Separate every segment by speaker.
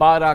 Speaker 1: 12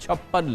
Speaker 1: 56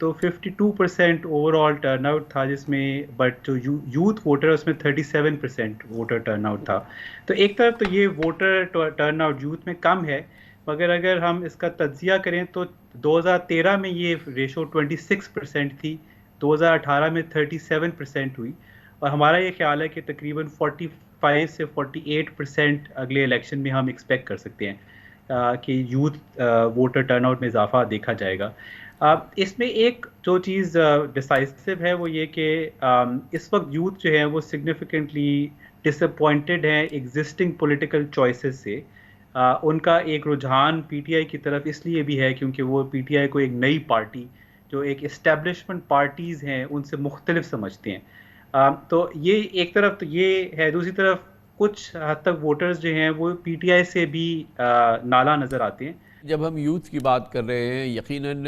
Speaker 2: تو 52% over all turn out تھا، جس میں بٹ جو یوتھ ووٹر ہے اس میں 37% ووٹر ٹرن آؤٹ تھا. تو ایک طرف تو یہ ووٹر ٹرن آؤٹ یوتھ میں کم ہے، مگر اگر ہم اس کا تجزیہ کریں تو 2013 میں یہ ریشو 26% تھی، 2018 میں 37% ہوئی، اور ہمارا یہ خیال ہے کہ تقریباً 45 سے 48% اگلے الیکشن میں ہم ایکسپیکٹ کر سکتے ہیں کہ یوتھ ووٹر ٹرن آؤٹ میں اضافہ دیکھا جائے گا. اس میں ایک جو چیز ڈسائسو ہے وہ یہ کہ اس وقت یوتھ جو ہے وہ سگنیفیکنٹلی ڈس اپوائنٹڈ ہیں ایگزسٹنگ پولیٹیکل چوائسیز سے. ان کا ایک رجحان پی ٹی آئی کی طرف اس لیے بھی ہے کیونکہ وہ پی ٹی آئی کو ایک نئی پارٹی جو ایک اسٹیبلشمنٹ پارٹیز ہیں ان سے مختلف سمجھتے ہیں. تو یہ ایک طرف تو یہ ہے، دوسری طرف کچھ حد تک ووٹرز جو ہیں وہ پی ٹی آئی سے بھی نالا نظر آتے ہیں.
Speaker 1: جب ہم یوتھ کی بات کر رہے ہیں، یقیناً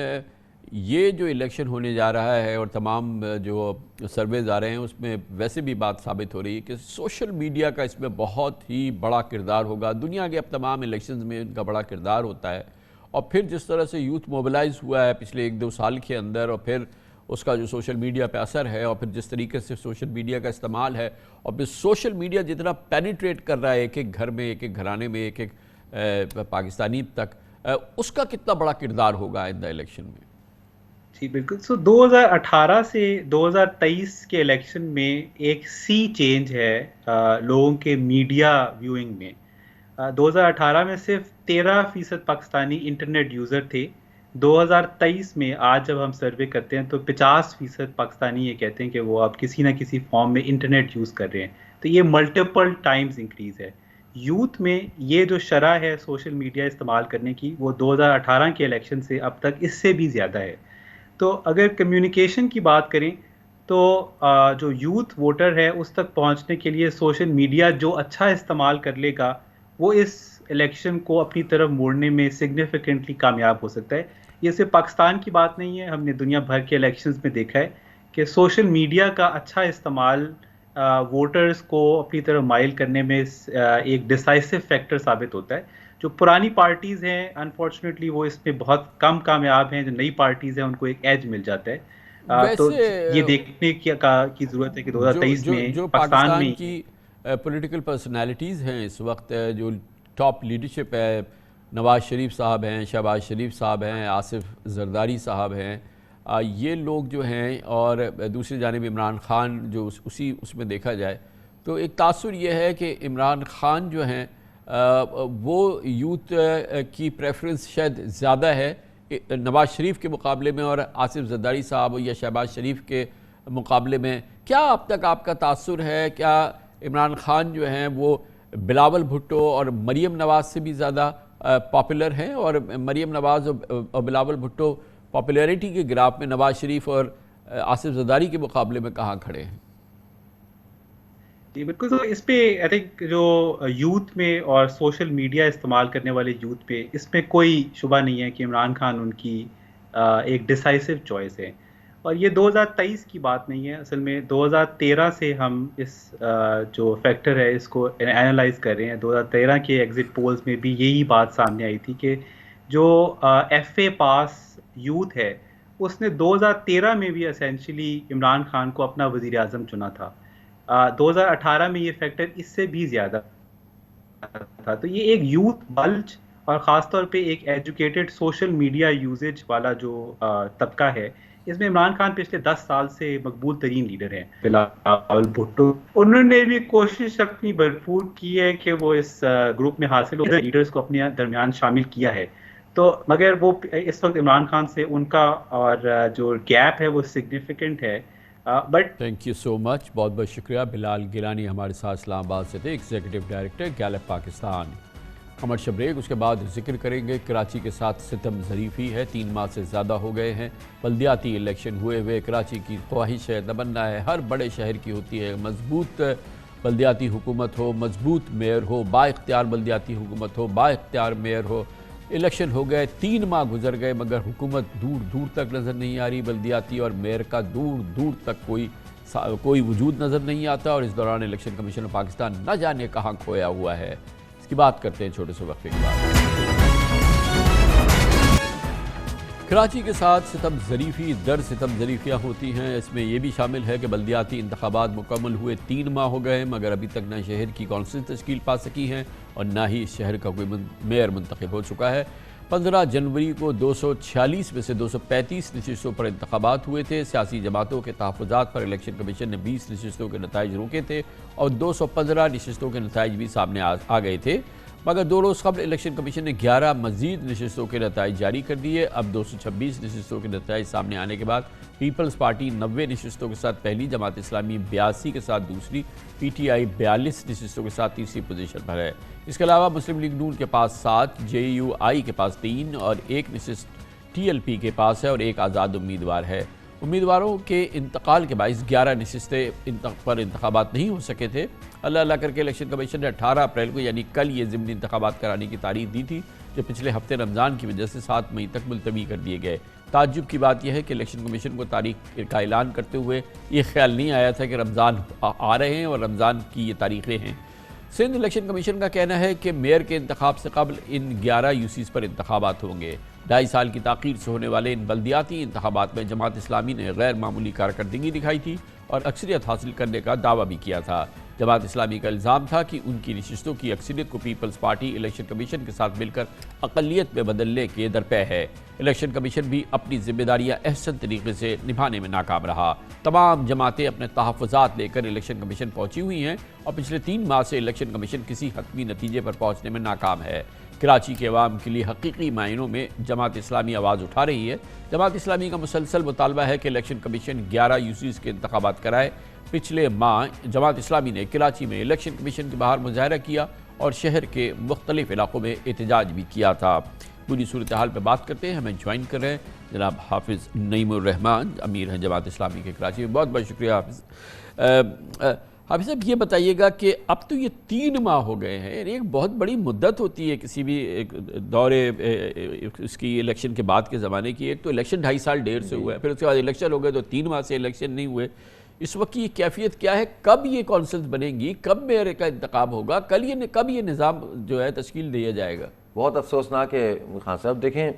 Speaker 1: یہ جو الیکشن ہونے جا رہا ہے اور تمام جو سرویز آ رہے ہیں اس میں ویسے بھی بات ثابت ہو رہی ہے کہ سوشل میڈیا کا اس میں بہت ہی بڑا کردار ہوگا. دنیا کے اب تمام الیکشنز میں ان کا بڑا کردار ہوتا ہے، اور پھر جس طرح سے یوتھ موبلائز ہوا ہے پچھلے 1-2 سال کے اندر، اور پھر اس کا جو سوشل میڈیا پہ اثر ہے، اور پھر جس طریقے سے سوشل میڈیا کا استعمال ہے، اور پھر سوشل میڈیا جتنا پینیٹریٹ کر رہا ہے ایک ایک گھر میں، ایک ایک گھرانے میں، ایک ایک پاکستانی تک، اس کا کتنا بڑا کردار ہوگا آئندہ الیکشن میں؟
Speaker 2: جی بالکل. 2018 سے 2023 کے الیکشن میں ایک سی چینج ہے لوگوں کے میڈیا ویوئنگ میں. 2018 میں صرف 13% پاکستانی انٹرنیٹ یوزر تھے. 2023 میں آج جب ہم سروے کرتے ہیں تو 50% پاکستانی یہ کہتے ہیں کہ وہ اب کسی نہ کسی فارم میں انٹرنیٹ یوز کر رہے ہیں. تو یہ ملٹیپل ٹائمز انکریز ہے. یوتھ میں یہ جو شرح ہے سوشل میڈیا استعمال کرنے کی وہ 2018 کے الیکشن سے اب تک اس سے بھی زیادہ ہے. تو اگر کمیونیکیشن کی بات کریں تو جو یوتھ ووٹر ہے اس تک پہنچنے کے لیے سوشل میڈیا جو اچھا استعمال کر لے گا وہ اس الیکشن کو اپنی طرف موڑنے میں سگنیفیکنٹلی کامیاب ہو سکتا ہے. یہ صرف پاکستان کی بات نہیں ہے، ہم نے دنیا بھر کے الیکشنز میں دیکھا ہے کہ سوشل میڈیا کا اچھا استعمال ووٹرز کو اپنی طرف مائل کرنے میں ایک ڈیسائسو فیکٹر ثابت ہوتا ہے. جو پرانی پارٹیز ہیں انفارچونیٹلی وہ اس میں بہت کم کامیاب ہیں، جو نئی پارٹیز ہیں ان کو ایک ایج مل جاتا ہے. تو
Speaker 1: ویسے
Speaker 2: یہ دیکھنے کی ضرورت ہے کہ 2023 میں
Speaker 1: جو
Speaker 2: پاکستان میں
Speaker 1: کی پولیٹیکل پرسنالٹیز ہیں اس وقت، جو ٹاپ لیڈرشپ ہے، نواز شریف صاحب ہیں، شہباز شریف صاحب ہیں، آصف زرداری صاحب ہیں، یہ لوگ جو ہیں، اور دوسری جانب عمران خان جو اس میں دیکھا جائے تو ایک تاثر یہ ہے کہ عمران خان جو ہیں وہ یوتھ کی پریفرنس شاید زیادہ ہے نواز شریف کے مقابلے میں اور آصف زرداری صاحب یا شہباز شریف کے مقابلے میں. کیا اب تک آپ کا تاثر ہے، کیا عمران خان جو ہیں وہ بلاول بھٹو اور مریم نواز سے بھی زیادہ پاپولر ہیں، اور مریم نواز اور بلاول بھٹو پاپولیرٹی کے گراف میں نواز شریف اور آصف زرداری کے مقابلے میں کہاں کھڑے ہیں؟
Speaker 2: جی بالکل. تو اس پہ آئی تھنک جو یوتھ میں اور سوشل میڈیا استعمال کرنے والے یوتھ پہ اس میں کوئی شبہ نہیں ہے کہ عمران خان ان کی ایک ڈیسائسو چوائس ہے. اور یہ 2023 کی بات نہیں ہے، اصل میں 2013 سے ہم اس جو فیکٹر ہے اس کو اینالائز کر رہے ہیں. 2013 کے ایگزٹ پولز میں بھی یہی بات سامنے آئی تھی کہ جو ایف اے پاس یوتھ ہے اس نے 2013 میں بھی اسینشلی عمران خان کو اپنا وزیر اعظم چنا تھا. 2018 میں یہ فیکٹر اس سے بھی زیادہ تھا. تو یہ ایک یوتھ بلج اور خاص طور پہ ایک ایجوکیٹڈ سوشل میڈیا یوزیج والا جو طبقہ ہے، اس میں عمران خان پچھلے 10 سال سے مقبول ترین لیڈر ہیں. بلاول بھٹو انہوں نے بھی کوشش اپنی بھرپور کی ہے کہ وہ اس گروپ میں حاصل ہو لیڈرز کو اپنے درمیان شامل کیا ہے، تو مگر وہ اس وقت عمران خان سے ان کا اور جو گیپ ہے وہ سگنیفیکنٹ ہے.
Speaker 1: تھینک یو سو مچ، بہت بہت شکریہ. بلال گیلانی ہمارے ساتھ اسلام آباد سے تھے، executive director Gallup Pakistan. Commercial break, اس کے بعد ذکر کریں گے کراچی کے ساتھ ستم ظریفی ہے. 3 ماہ سے زیادہ ہو گئے ہیں بلدیاتی الیکشن ہوئے. کراچی کی خواہش ہے، تمنا ہے، ہر بڑے شہر کی ہوتی ہے، مضبوط بلدیاتی حکومت ہو، مضبوط میئر ہو، با اختیار بلدیاتی حکومت ہو، با اختیار میئر ہو. الیکشن ہو گئے، 3 ماہ گزر گئے، مگر حکومت دور دور تک نظر نہیں آ رہی. بلدیاتی اور میئر کا دور دور تک کوئی وجود نظر نہیں آتا، اور اس دوران الیکشن کمیشن آف پاکستان نہ جانے کہاں کھویا ہوا ہے. اس کی بات کرتے ہیں چھوٹے سے وقفے کے بعد. کراچی کے ساتھ ستم ظریفی در ستم ظریفیاں ہوتی ہیں. اس میں یہ بھی شامل ہے کہ بلدیاتی انتخابات مکمل ہوئے 3 ماہ ہو گئے مگر ابھی تک نہ شہر کی کونسل تشکیل پا سکی ہیں اور نہ ہی اس شہر کا کوئی میئر منتخب ہو چکا ہے. 15 جنوری کو 246 میں سے 235 نشستوں پر انتخابات ہوئے تھے. سیاسی جماعتوں کے تحفظات پر الیکشن کمیشن نے 20 نشستوں کے نتائج روکے تھے اور 215 نشستوں کے نتائج بھی سامنے آ گئے تھے. مگر 2 روز قبل الیکشن کمیشن نے 11 مزید نشستوں کے نتائج جاری کر دیے. اب 226 نشستوں کے نتائج سامنے آنے کے بعد پیپلز پارٹی 90 نشستوں کے ساتھ پہلی، جماعت اسلامی 82 کے ساتھ دوسری، پی ٹی آئی 42 نشستوں کے ساتھ تیسری پوزیشن پر ہے. اس کے علاوہ مسلم لیگ نون کے پاس 7، جے یو آئی کے پاس 3 اور 1 نشست ٹی ایل پی کے پاس ہے اور 1 آزاد امیدوار ہے. امیدواروں کے انتقال کے باعث 11 نشستیں پر انتخابات نہیں ہو سکے تھے. اللہ کر کے الیکشن کمیشن نے 18 اپریل کو یعنی کل یہ ضمنی انتخابات کرانے کی تاریخ دی تھی جو پچھلے ہفتے رمضان کی وجہ سے 7 مئی تک ملتوی کر دیے گئے. تعجب کی بات یہ ہے کہ الیکشن کمیشن کو تاریخ کا اعلان کرتے ہوئے یہ خیال نہیں آیا تھا کہ رمضان آ رہے ہیں اور رمضان کی یہ تاریخیں ہیں. سندھ الیکشن کمیشن کا کہنا ہے کہ میئر کے انتخاب سے قبل ان 11 یوسیز پر انتخابات ہوں گے. 2.5 سال کی تاخیر سے ہونے والے ان بلدیاتی انتخابات میں جماعت اسلامی نے غیر معمولی کارکردگی دکھائی تھی اور اکثریت حاصل کرنے کا دعویٰ بھی کیا تھا. جماعت اسلامی کا الزام تھا کہ ان کی نشستوں کی اکثریت کو پیپلز پارٹی الیکشن کمیشن کے ساتھ مل کر اقلیت میں بدلنے کے درپے ہے. الیکشن کمیشن بھی اپنی ذمہ داریاں احسن طریقے سے نبھانے میں ناکام رہا. تمام جماعتیں اپنے تحفظات لے کر الیکشن کمیشن پہنچی ہوئی ہیں اور پچھلے 3 ماہ سے الیکشن کمیشن کسی حتمی نتیجے پر پہنچنے میں ناکام ہے. کراچی کے عوام کے لیے حقیقی معنوں میں جماعت اسلامی آواز اٹھا رہی ہے. جماعت اسلامی کا مسلسل مطالبہ ہے کہ الیکشن کمیشن 11 یوسیز کے انتخابات کرائے. پچھلے ماہ جماعت اسلامی نے کراچی میں الیکشن کمیشن کے باہر مظاہرہ کیا اور شہر کے مختلف علاقوں میں احتجاج بھی کیا تھا. پوری صورتحال پہ بات کرتے ہیں. ہمیں جوائن کر رہے ہیں جناب حافظ نعیم الرحمان، امیر ہیں جماعت اسلامی کے کراچی میں. بہت بہت شکریہ حافظ. حافظ صاحب یہ بتائیے گا کہ اب تو یہ 3 ماہ ہو گئے ہیں، ایک بہت بڑی مدت ہوتی ہے کسی بھی دورے اس کی الیکشن کے بعد کے زمانے کی. ایک تو الیکشن 2.5 سال دیر سے ہوا ہے، پھر اس کے بعد الیکشن ہو گئے تو 3 ماہ سے الیکشن نہیں ہوئے. اس وقت کی کیفیت کیا ہے؟ کب یہ کونسلز بنیں گی؟ کب میئر کا انتخاب ہوگا؟ کب یہ نظام جو ہے تشکیل دیا جائے گا؟
Speaker 3: بہت افسوسناک ہے خان صاحب. دیکھیں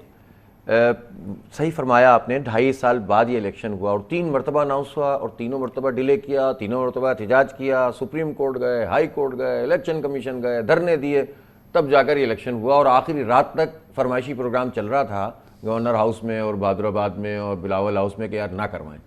Speaker 3: صحیح فرمایا آپ نے، 2.5 سال بعد یہ الیکشن ہوا اور 3 مرتبہ اناؤنس ہوا اور تینوں مرتبہ ڈیلے کیا، تینوں مرتبہ احتجاج کیا، سپریم کورٹ گئے، ہائی کورٹ گئے، الیکشن کمیشن گئے، دھرنے دیے، تب جا کر یہ الیکشن ہوا. اور آخری رات تک فرمائشی پروگرام چل رہا تھا گورنر ہاؤس میں اور بہادر آباد میں اور بلاول ہاؤس میں کہ یار نہ کروائیں.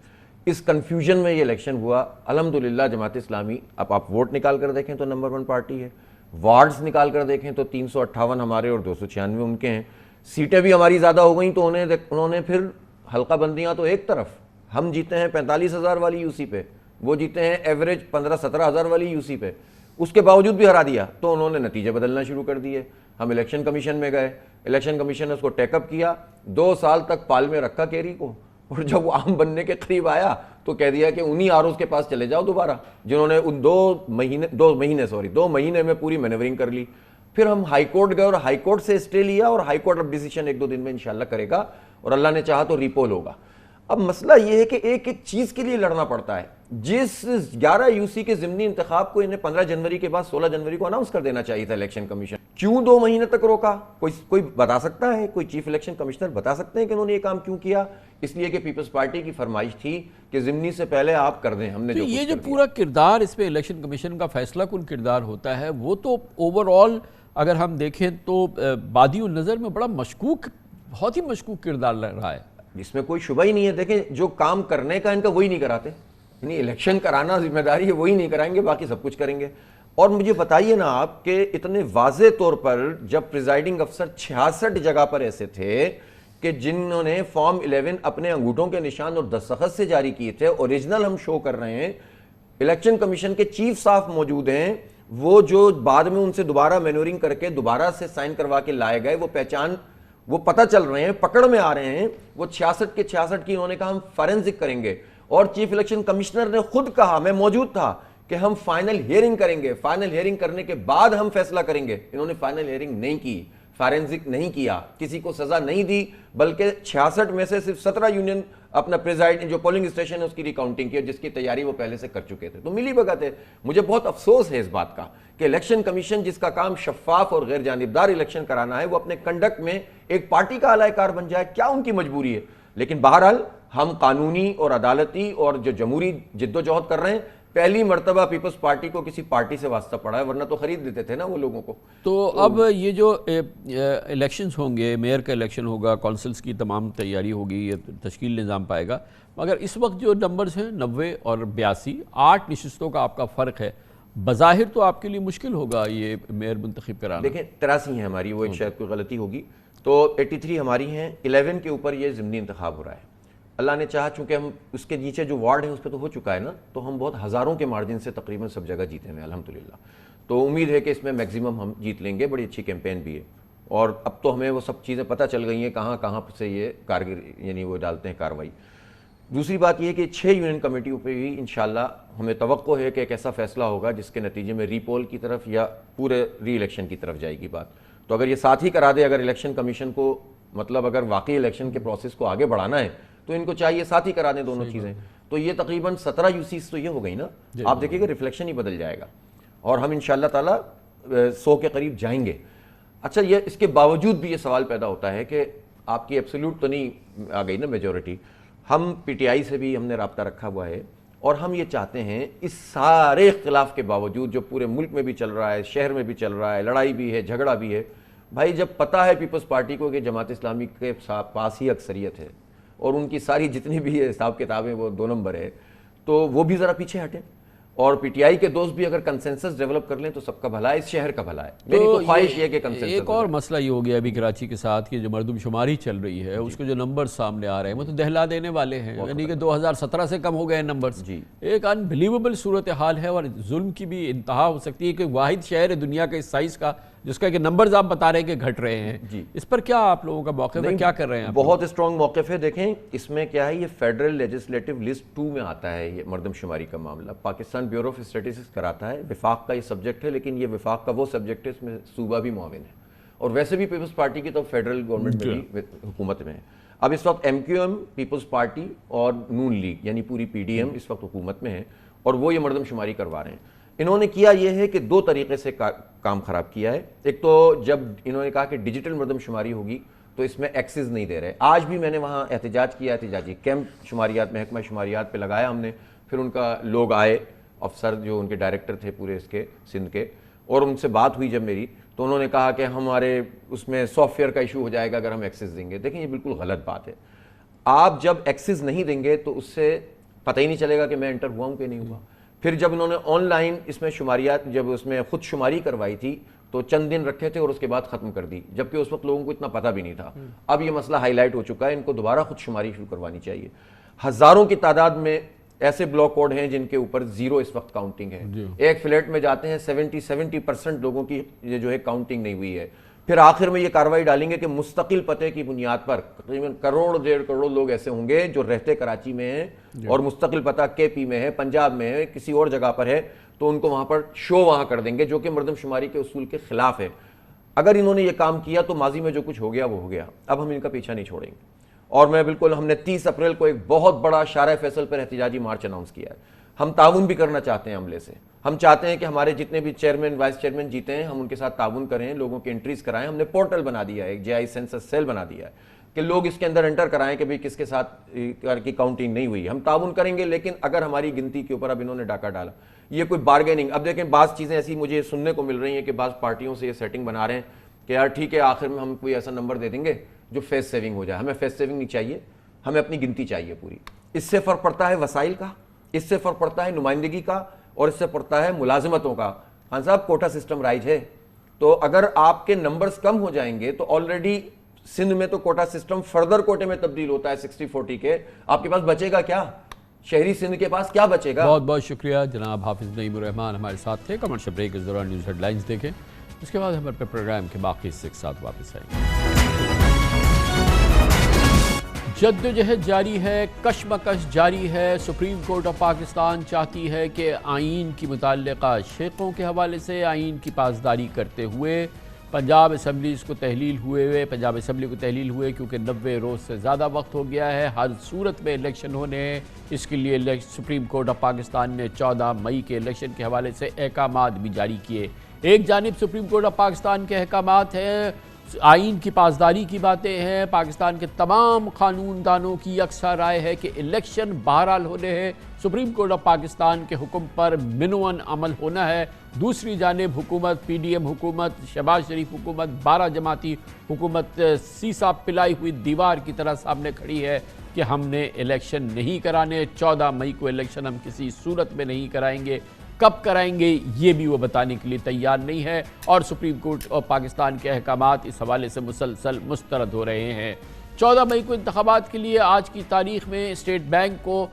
Speaker 3: اس کنفیوژن میں یہ الیکشن ہوا. الحمدللہ جماعت اسلامی، اب آپ ووٹ نکال کر دیکھیں تو نمبر 1 پارٹی ہے، وارڈز نکال کر دیکھیں تو 358 ہمارے اور 296 ان کے ہیں. سیٹیں بھی ہماری زیادہ ہو گئیں تو انہوں نے پھر حلقہ بندیاں تو ایک طرف، ہم جیتے ہیں 45,000 والی یو سی پہ، وہ جیتے ہیں ایوریج 15-17 ہزار والی یو سی پہ، اس کے باوجود بھی ہرا دیا. تو انہوں نے نتیجے بدلنا شروع کر دیے. ہم الیکشن کمیشن میں گئے، الیکشن کمیشن نے اس کو ٹیک اپ کیا، 2 سال تک پال میں رکھا کیری کو، اور جب وہ عام بننے کے قریب آیا تو کہہ دیا کہ انہی آر اوز کے پاس چلے جاؤ دوبارہ، جنہوں نے ان 2 مہینے میں پوری مینیورنگ کر لی. پھر ہم ہائی کورٹ گئے اور ہائی کورٹ سے اسٹے لیا اور ہائی کورٹ اب ڈیسیشن 1-2 دن میں انشاءاللہ کرے گا اور اللہ نے چاہا تو ریپول ہوگا. اب مسئلہ یہ ہے کہ ایک چیز کے لیے لڑنا پڑتا ہے. جس 11 یو سی کے ضمنی انتخاب کو انہیں 15 جنوری کے بعد 16 جنوری کو اناؤنس کر دینا چاہیے تھا الیکشن کمیشن. کیوں 2 مہینے تک روکا؟ کوئی بتا سکتا ہے؟ کوئی چیف الیکشن کمشنر بتا سکتے ہیں کہ انہوں نے یہ کام کیوں کیا؟ اس لیے کہ پیپلز پارٹی کی فرمائش تھی کہ ضمنی سے پہلے آپ کر دیں. ہم نے
Speaker 1: یہ جو پورا کردار اس پہ الیکشن کمیشن کا فیصلہ کن کردار ہوتا ہے، وہ تو اوور آل اگر ہم دیکھیں تو بادی النظر میں بڑا مشکوک، بہت ہی مشکوک کردار لگ رہا ہے.
Speaker 3: جس میں کوئی شبہ ہی نہیں ہے. دیکھیں جو کام کرنے کا ان کا وہی نہیں کراتے، یعنی الیکشن کرانا ذمہ داری ہے، وہی نہیں کرائیں گے، باقی سب کچھ کریں گے. اور مجھے بتائیے نا آپ کہ اتنے واضح طور پر جب پریزائڈنگ افسر 66 جگہ پر ایسے تھے کہ جنہوں نے فارم 11 اپنے انگوٹھوں کے نشان اور دستخط سے جاری کیے تھے، اوریجنل ہم شو کر رہے ہیں، الیکشن کمیشن کے چیف صاحب موجود ہیں، وہ جو بعد میں ان سے دوبارہ مینورنگ کر کے دوبارہ سے سائن کروا کے لائے گئے، وہ پتہ چل رہے ہیں، پکڑ میں آ رہے ہیں. وہ 66 کے 66 کی انہوں نے کہا ہم فارنزک کریں گے اور چیف الیکشن کمشنر نے خود کہا، میں موجود تھا، کہ ہم فائنل ہیئرنگ کریں گے، فائنل ہیئرنگ کرنے کے بعد ہم فیصلہ کریں گے. انہوں نے فائنل ہیئرنگ نہیں کی. فارنزک نہیں کیا, کسی کو سزا نہیں دی, بلکہ 66 میں سے صرف 17 یونین اپنا پریزائڈ جو پولنگ اسٹیشن ہے اس کی ریکاؤنٹنگ کی, جس کی تیاری وہ پہلے سے کر چکے تھے. تو ملی بھگت ہے. مجھے بہت افسوس ہے اس بات کا کہ الیکشن کمیشن جس کا کام شفاف اور غیر جانبدار الیکشن کرانا ہے, وہ اپنے کنڈکٹ میں ایک پارٹی کا اعلی کار بن جائے. کیا ان کی مجبوری ہے؟ لیکن بہرحال ہم قانونی اور عدالتی اور جو جمہوری جد و جہد کر رہے ہیں, پہلی مرتبہ پیپلز پارٹی کو کسی پارٹی سے واسطہ پڑا ہے, ورنہ تو خرید دیتے تھے نا وہ لوگوں کو.
Speaker 1: تو اب یہ جو الیکشنز ہوں گے, میئر کا الیکشن ہوگا, کونسلز کی تمام تیاری ہوگی, یہ تشکیل نظام پائے گا, مگر اس وقت جو نمبرز ہیں 90 اور 82, 8 نشستوں کا آپ کا فرق ہے, بظاہر تو آپ کے لیے مشکل ہوگا یہ میئر منتخب کرانا.
Speaker 3: دیکھیں 83 ہیں ہماری, وہ ایک شاید کوئی غلطی ہوگی, تو 83 ہماری ہیں, 11 کے اوپر یہ ضمنی انتخاب ہو رہا ہے. اللہ نے چاہا چونکہ ہم اس کے نیچے جو وارڈ ہیں اس پہ تو ہو چکا ہے نا, تو ہم بہت ہزاروں کے مارجن سے تقریباً سب جگہ جیتے ہیں الحمدللہ. تو امید ہے کہ اس میں میکسیمم ہم جیت لیں گے. بڑی اچھی کیمپین بھی ہے, اور اب تو ہمیں وہ سب چیزیں پتہ چل گئی ہیں کہاں کہاں سے یہ کارگر یعنی وہ ڈالتے ہیں کارروائی. دوسری بات یہ ہے کہ 6 یونین کمیٹیوں پہ بھی انشاءاللہ ہمیں توقع ہے کہ ایک ایسا فیصلہ ہوگا جس کے نتیجے میں ری پول کی طرف یا پورے ری الیکشن کی طرف جائے گی بات. تو اگر یہ ساتھ ہی کرا دے, اگر الیکشن کمیشن کو مطلب اگر واقعی الیکشن کے پروسیس کو آگے بڑھانا ہے تو ان کو چاہیے ساتھ ہی کرا دیں دونوں چیزیں. تو یہ تقریباً 17 یوسیز تو یہ ہو گئی نا, آپ دیکھیں گے ریفلیکشن ہی بدل جائے گا, اور ہم انشاءاللہ تعالی 100 کے قریب جائیں گے. اچھا, یہ اس کے باوجود بھی یہ سوال پیدا ہوتا ہے کہ آپ کی ایبسولوٹ تو نہیں آ گئی نا میجورٹی. ہم پی ٹی آئی سے بھی ہم نے رابطہ رکھا ہوا ہے, اور ہم یہ چاہتے ہیں اس سارے اختلاف کے باوجود جو پورے ملک میں بھی چل رہا ہے, شہر میں بھی چل رہا ہے, لڑائی بھی ہے, جھگڑا بھی ہے, بھائی جب پتہ ہے پیپلز پارٹی کو کہ جماعت اسلامی کے پاس ہی اکثریت ہے اور ان کی ساری جتنی بھی حساب کتابیں وہ 2 نمبر ہے, تو وہ بھی ذرا پیچھے ہٹیں, اور پی ٹی آئی کے دوست بھی اگر کنسنسس ڈیولپ کر لیں تو سب کا بھلا ہے, اس شہر کا بھلا ہے. میری تو خواہش یہ ہے کہ کنسنسس.
Speaker 1: ایک اور مسئلہ یہ ہو گیا ابھی کراچی کے ساتھ کہ جو مردم شماری چل رہی ہے اس کے جو نمبر سامنے آ رہے ہیں وہ تو دہلا دینے والے ہیں, یعنی کہ 2017 سے کم ہو گئے نمبرز. ایک انبلیویبل صورتحال ہے, اور ظلم کی بھی انتہا ہو سکتی ہے کہ واحد شہر ہے دنیا کے اس سائز کا جس کا کہ نمبرز آپ بتا رہے ہیں کہ گھٹ رہے ہیں. اس پر کیا آپ لوگوں کا موقف ہے, کیا کر رہے ہیں؟
Speaker 3: بہت اسٹرانگ موقف ہے. دیکھیں اس میں کیا ہے, یہ فیڈرل لیجسلیٹو لسٹ 2 میں آتا ہے یہ مردم شماری کا معاملہ. پاکستان بیورو آف اسٹیٹسٹکس کراتا ہے, وفاق کا یہ سبجیکٹ ہے, لیکن یہ وفاق کا وہ سبجیکٹ ہے اس میں صوبہ بھی معاون ہے, اور ویسے بھی پیپلز پارٹی کی تو فیڈرل گورنمنٹ میں بھی حکومت میں ہے. اب اس وقت M Q M, People's Party اور نون لیگ یعنی پوری پی ڈی ایم اس وقت حکومت میں ہے, اور وہ یہ مردم شماری کروا رہے ہیں. انہوں نے کیا یہ ہے کہ 2 طریقے سے کام خراب کیا ہے. ایک تو جب انہوں نے کہا کہ ڈیجیٹل مردم شماری ہوگی تو اس میں ایکسس نہیں دے رہے. آج بھی میں نے وہاں احتجاج کیا, احتجاجی کیمپ شماریات محکمہ شماریات پہ لگایا ہم نے. پھر ان کا لوگ آئے, افسر جو ان کے ڈائریکٹر تھے پورے اس کے سندھ کے, اور ان سے بات ہوئی جب میری, تو انہوں نے کہا کہ ہمارے اس میں سافٹ ویئر کا ایشو ہو جائے گا اگر ہم ایکسس دیں گے. دیکھیں یہ بالکل غلط بات ہے. آپ جب ایکسس نہیں دیں گے تو اس سے پتہ ہی نہیں چلے گا کہ میں انٹر ہوا ہوں کہ نہیں ہوا. پھر جب انہوں نے آن لائن اس میں شماریات, جب اس میں خود شماری کروائی تھی تو چند دن رکھے تھے اور اس کے بعد ختم کر دی, جبکہ اس وقت لوگوں کو اتنا پتہ بھی نہیں تھا. اب یہ مسئلہ ہائی لائٹ ہو چکا ہے, ان کو دوبارہ خود شماری شروع کروانی چاہیے. ہزاروں کی تعداد میں ایسے بلاک کوڈ ہیں جن کے اوپر 0 اس وقت کاؤنٹنگ ہے. ایک فلیٹ میں جاتے ہیں 70% لوگوں کی یہ جو ہے کاؤنٹنگ نہیں ہوئی ہے. پھر آخر میں یہ کارروائی ڈالیں گے کہ مستقل پتے کی بنیاد پر تقریباً 1.5 کروڑ لوگ ایسے ہوں گے جو رہتے کراچی میں ہیں اور مستقل پتہ کے پی میں ہے, پنجاب میں ہے, کسی اور جگہ پر ہے, تو ان کو وہاں پر شو وہاں کر دیں گے, جو کہ مردم شماری کے اصول کے خلاف ہے. اگر انہوں نے یہ کام کیا تو ماضی میں جو کچھ ہو گیا وہ ہو گیا, اب ہم ان کا پیچھا نہیں چھوڑیں گے. اور میں بالکل, ہم نے 30 اپریل کو ایک بہت بڑا شارع فیصل پر احتجاجی مارچ اناؤنس کیا ہے. ہم تعاون بھی کرنا چاہتے ہیں عملے سے. ہم چاہتے ہیں کہ ہمارے جتنے بھی چیئرمین وائس چیئرمین جیتے ہیں ہم ان کے ساتھ تعاون کریں, لوگوں کی انٹریز کرائیں. ہم نے پورٹل بنا دیا ہے, ایک جے آئی سینسس سیل بنا دیا ہے کہ لوگ اس کے اندر انٹر کرائیں کہ بھئی کس کے ساتھ کی کاؤنٹنگ نہیں ہوئی. ہم تعاون کریں گے, لیکن اگر ہماری گنتی کے اوپر اب انہوں نے ڈاکہ ڈالا, یہ کوئی بارگیننگ. اب دیکھیں بعض چیزیں ایسی مجھے سننے کو مل رہی ہیں کہ بعض پارٹیوں سے یہ سیٹنگ بنا رہے ہیں کہ یار ٹھیک ہے آخر میں ہم کوئی ایسا نمبر دے دیں گے جو فیس سیونگ ہو جائے. ہمیں فیس سیونگ نہیں چاہیے, ہمیں اپنی گنتی چاہیے پوری. اس سے فرق پڑتا ہے وسائل کا, اس سے فرق پڑتا ہے نمائندگی کا, اور اس سے پڑتا ہے ملازمتوں کا. خان صاحب کوٹا سسٹم رائج ہے, تو اگر آپ کے نمبرز کم ہو جائیں گے تو آلریڈی سندھ میں تو کوٹا سسٹم فردر کوٹے میں تبدیل ہوتا ہے 60-40 کے, آپ کے پاس بچے گا کیا؟ شہری سندھ کے پاس کیا بچے گا؟
Speaker 1: بہت بہت شکریہ جناب حافظ نعیم الرحمان ہمارے ساتھ تھے. کمرشل بریک کے دوران نیوز ہیڈ لائنز دیکھیں, اس کے بعد ہمارے پروگرام کے باقی حصے کے ساتھ واپس آئیں گے. جدوجہد جاری ہے, کشمکش جاری ہے. سپریم کورٹ آف پاکستان چاہتی ہے کہ آئین کی متعلقہ شقوں کے حوالے سے آئین کی پاسداری کرتے ہوئے پنجاب اسمبلیز کو تحلیل پنجاب اسمبلی کو تحلیل ہوئے کیونکہ 90 روز سے زیادہ وقت ہو گیا ہے، ہر صورت میں الیکشن ہونے ہیں۔ اس کے لیے سپریم کورٹ آف پاکستان نے 14 مئی کے الیکشن کے حوالے سے احکامات بھی جاری کیے۔ ایک جانب سپریم کورٹ آف پاکستان کے احکامات ہیں، آئین کی پاسداری کی باتیں ہیں، پاکستان کے تمام قانون دانوں کی یکساں رائے ہے کہ الیکشن بہرحال ہونے ہیں، سپریم کورٹ آف پاکستان کے حکم پر منوعاً عمل ہونا ہے۔ دوسری جانب حکومت، پی ڈی ایم حکومت، شہباز شریف حکومت، 12 جماعتی حکومت سیسا پلائی ہوئی دیوار کی طرح سامنے کھڑی ہے کہ ہم نے الیکشن نہیں کرانے، 14 مئی کو الیکشن ہم کسی صورت میں نہیں کرائیں گے، کب کرائیں گے یہ بھی وہ بتانے کے لیے تیار نہیں ہے، اور سپریم کورٹ اور پاکستان کے احکامات اس حوالے سے مسلسل مسترد ہو رہے ہیں۔ 14 مئی کو انتخابات کے لیے آج کی تاریخ میں اسٹیٹ بینک کو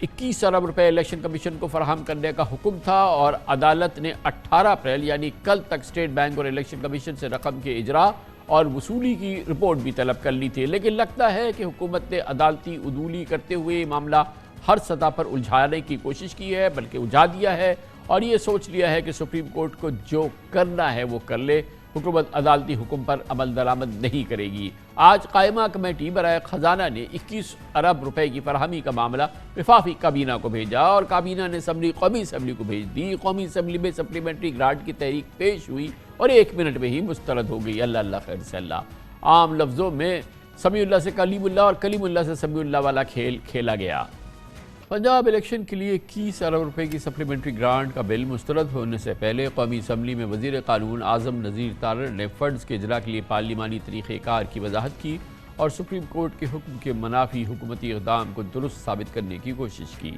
Speaker 1: 21 ارب روپے الیکشن کمیشن کو فراہم کرنے کا حکم تھا، اور عدالت نے 18 اپریل یعنی کل تک اسٹیٹ بینک اور الیکشن کمیشن سے رقم کے اجرا اور وصولی کی رپورٹ بھی طلب کر لی تھی، لیکن لگتا ہے کہ حکومت نے عدالتی عدولی کرتے ہوئے معاملہ ہر سطح پر الجھانے کی کوشش کی ہے، بلکہ الجھا دیا ہے، اور یہ سوچ لیا ہے کہ سپریم کورٹ کو جو کرنا ہے وہ کر لے، حکومت عدالتی حکم پر عمل درآمد نہیں کرے گی۔ آج قائمہ کمیٹی برائے خزانہ نے 21 ارب روپے کی فراہمی کا معاملہ وفاقی کابینہ کو بھیجا، اور کابینہ نے قومی اسمبلی کو بھیج دی۔ قومی اسمبلی میں سپلیمنٹری گرانٹ کی تحریک پیش ہوئی اور 1 منٹ میں ہی مسترد ہو گئی۔ اللہ خیر سے اللہ، عام لفظوں میں سمیع اللہ سے کلیم اللہ اور کلیم اللہ سے سمیع اللہ والا کھیل کھیلا گیا۔ پنجاب الیکشن کے لیے 21 ارب روپے کی سپلیمنٹری گرانٹ کا بل مسترد ہونے سے پہلے قومی اسمبلی میں وزیر قانون اعظم نذیر تارڑ نے فنڈز کے اجرا کے لیے پارلیمانی طریقہ کار کی وضاحت کی اور سپریم کورٹ کے حکم کے منافی حکومتی اقدام کو درست ثابت کرنے کی کوشش کی۔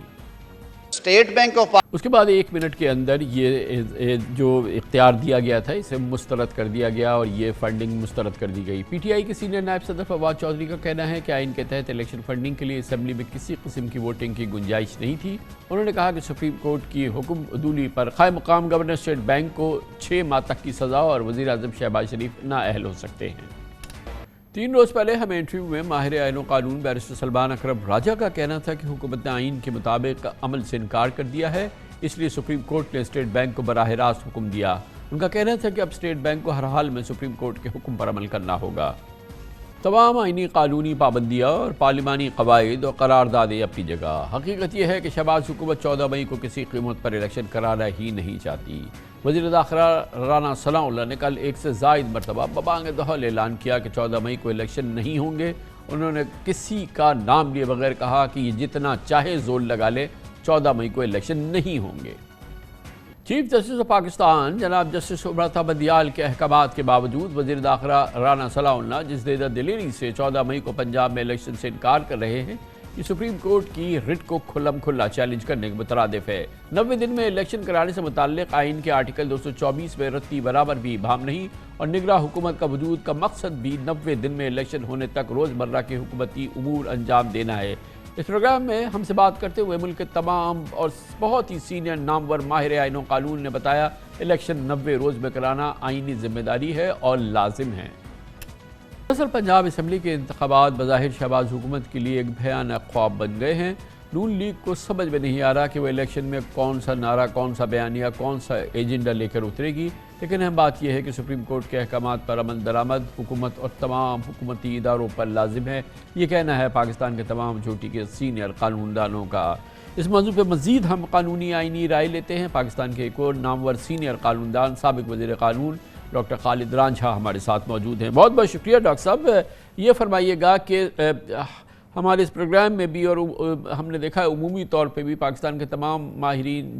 Speaker 4: اسٹیٹ بینک آف
Speaker 1: اس کے بعد 1 منٹ کے اندر یہ جو اختیار دیا گیا تھا اسے مسترد کر دیا گیا اور یہ فنڈنگ مسترد کر دی گئی۔ پی ٹی آئی کے سینئر نائب صدر فواد چودھری کا کہنا ہے کہ آئین کے تحت الیکشن فنڈنگ کے لیے اسمبلی میں کسی قسم کی ووٹنگ کی گنجائش نہیں تھی۔ انہوں نے کہا کہ سپریم کورٹ کی حکم عدولی پر قائم مقام گورنر اسٹیٹ بینک کو 6 ماہ تک کی سزا اور وزیر اعظم شہباز شریف نااہل ہو سکتے ہیں۔ 3 روز پہلے ہمیں انٹرویو میں ماہر آئین و قانون بیرسٹر سلمان اکرم راجہ کا کہنا تھا کہ حکومت نے آئین کے مطابق عمل سے انکار کر دیا ہے، اس لیے سپریم کورٹ نے اسٹیٹ بینک کو براہ راست حکم دیا۔ ان کا کہنا تھا کہ اب اسٹیٹ بینک کو ہر حال میں سپریم کورٹ کے حکم پر عمل کرنا ہوگا۔ تمام آئینی قانونی پابندیاں اور پارلیمانی قواعد اور قراردادیں اپنی جگہ، حقیقت یہ ہے کہ شہباز حکومت 14 مئی کو کسی قیمت پر الیکشن کرانا ہی نہیں چاہتی۔ وزیر داخلہ رانا ثناء اللہ نے کل 1 سے زائد مرتبہ ببانگ دہل اعلان کیا کہ 14 مئی کو الیکشن نہیں ہوں گے۔ انہوں نے کسی کا نام لیے بغیر کہا کہ یہ جتنا چاہے زور لگا لے، 14 مئی کو الیکشن نہیں ہوں گے۔ چیف جسٹس آف پاکستان جناب جسٹس عمرتا بندیال کے احکامات کے باوجود وزیر داخلہ رانا ثناء اللہ جس دیدہ دلیری سے 14 مئی کو پنجاب میں الیکشن سے انکار کر رہے ہیں، یہ سپریم کورٹ کی رٹ کو کھلم کھلا چیلنج کرنے کے مترادف ہے۔ 90 دن میں الیکشن کرانے سے متعلق آئین کے آرٹیکل 224 میں رتی برابر بھی ابہام نہیں، اور نگراں حکومت کا وجود کا مقصد بھی 90 دن میں الیکشن ہونے تک روزمرہ کے حکومتی امور انجام دینا ہے۔ اس پروگرام میں ہم سے بات کرتے ہوئے ملک کے تمام اور بہت ہی سینئر نامور ماہر آئین و قانون نے بتایا الیکشن 90 روز میں کرانا آئینی ذمہ داری ہے اور لازم ہے۔ دراصل پنجاب اسمبلی کے انتخابات بظاہر شہباز حکومت کے لیے ایک بھیانک خواب بن گئے ہیں۔ نون لیگ کو سمجھ میں نہیں آ رہا کہ وہ الیکشن میں کون سا نعرہ، کون سا بیانیہ، کون سا ایجنڈا لے کر اترے گی، لیکن اہم بات یہ ہے کہ سپریم کورٹ کے احکامات پر عمل درآمد حکومت اور تمام حکومتی اداروں پر لازم ہے، یہ کہنا ہے پاکستان کے تمام چوٹی کے سینئر قانون دانوں کا۔ اس موضوع پہ مزید ہم قانونی آئینی رائے لیتے ہیں۔ پاکستان کے ایک اور نامور سینئر قانون دان سابق وزیر قانون ڈاکٹر خالد رانجھا ہمارے ساتھ موجود ہیں۔ بہت بہت شکریہ ڈاکٹر صاحب۔ یہ فرمائیے گا کہ ہمارے اس پروگرام میں بھی اور ہم نے دیکھا ہے عمومی طور پہ بھی پاکستان کے تمام ماہرین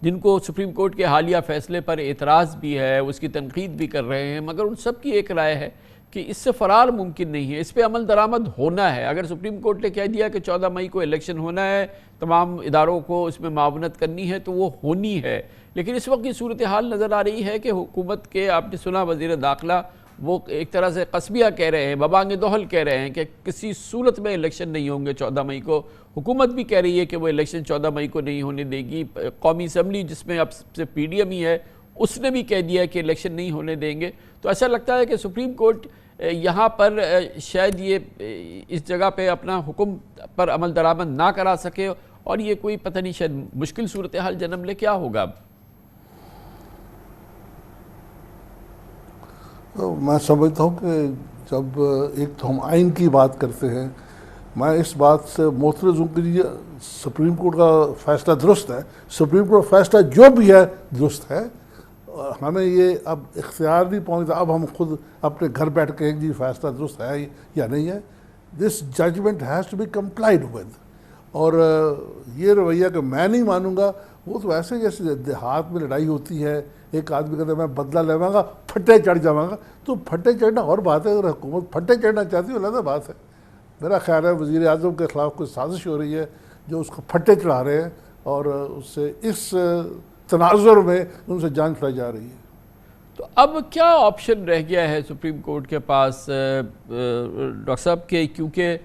Speaker 1: جن کو سپریم کورٹ کے حالیہ فیصلے پر اعتراض بھی ہے، اس کی تنقید بھی کر رہے ہیں، مگر ان سب کی ایک رائے ہے کہ اس سے فرار ممکن نہیں ہے، اس پہ عمل درآمد ہونا ہے۔ اگر سپریم کورٹ نے کہہ دیا کہ 14 مئی کو الیکشن ہونا ہے، تمام اداروں کو اس میں معاونت کرنی ہے تو وہ ہونی ہے، لیکن اس وقت یہ صورتحال نظر آ رہی ہے کہ حکومت کے، آپ نے سنا وزیر داخلہ وہ ایک طرح سے قصبیہ کہہ رہے ہیں، ببانگ دہل کہہ رہے ہیں کہ کسی صورت میں الیکشن نہیں ہوں گے 14 مئی کو۔ حکومت بھی کہہ رہی ہے کہ وہ الیکشن 14 مئی کو نہیں ہونے دے گی۔ قومی اسمبلی جس میں اب سے پی ڈی ایم ہی ہے اس نے بھی کہہ دیا کہ الیکشن نہیں ہونے دیں گے۔ تو ایسا لگتا ہے کہ سپریم کورٹ یہاں پر شاید یہ اس جگہ پہ اپنا حکم پر عمل درآمد نہ کرا سکے، اور یہ کوئی پتہ نہیں شاید مشکل صورتحال جنم لے۔ کیا ہوگا اب؟
Speaker 5: میں سمجھتا ہوں کہ جب ایک تو ہم آئین کی بات کرتے ہیں، میں اس بات سے معترض ہوں کہ یہ سپریم کورٹ کا فیصلہ درست ہے، سپریم کورٹ کا فیصلہ جو بھی ہے درست ہے، ہمیں یہ اب اختیار نہیں پہنچتا، اب ہم خود اپنے گھر بیٹھ کے جی فیصلہ درست ہے یا نہیں ہے. This judgment has to be complied with. اور یہ رویہ کہ میں نہیں مانوں گا، وہ تو ایسے جیسے دیہات میں لڑائی ہوتی ہے، ایک آدمی کہتا ہے میں بدلہ لیواں گا، پھٹے چڑھ جاواں گا. تو پھٹے چڑھنا اور بات ہے، اگر حکومت پھٹے چڑھنا چاہتی ہے علیحدہ بات ہے. میرا خیال ہے وزیر اعظم کے خلاف کوئی سازش ہو رہی ہے جو اس کو پھٹے چڑھا رہے ہیں، اور اس سے اس تناظر میں ان سے جان چھڑائی جا رہی ہے.
Speaker 1: تو اب کیا آپشن رہ گیا ہے سپریم کورٹ کے پاس ڈاکٹر صاحب کے، کیونکہ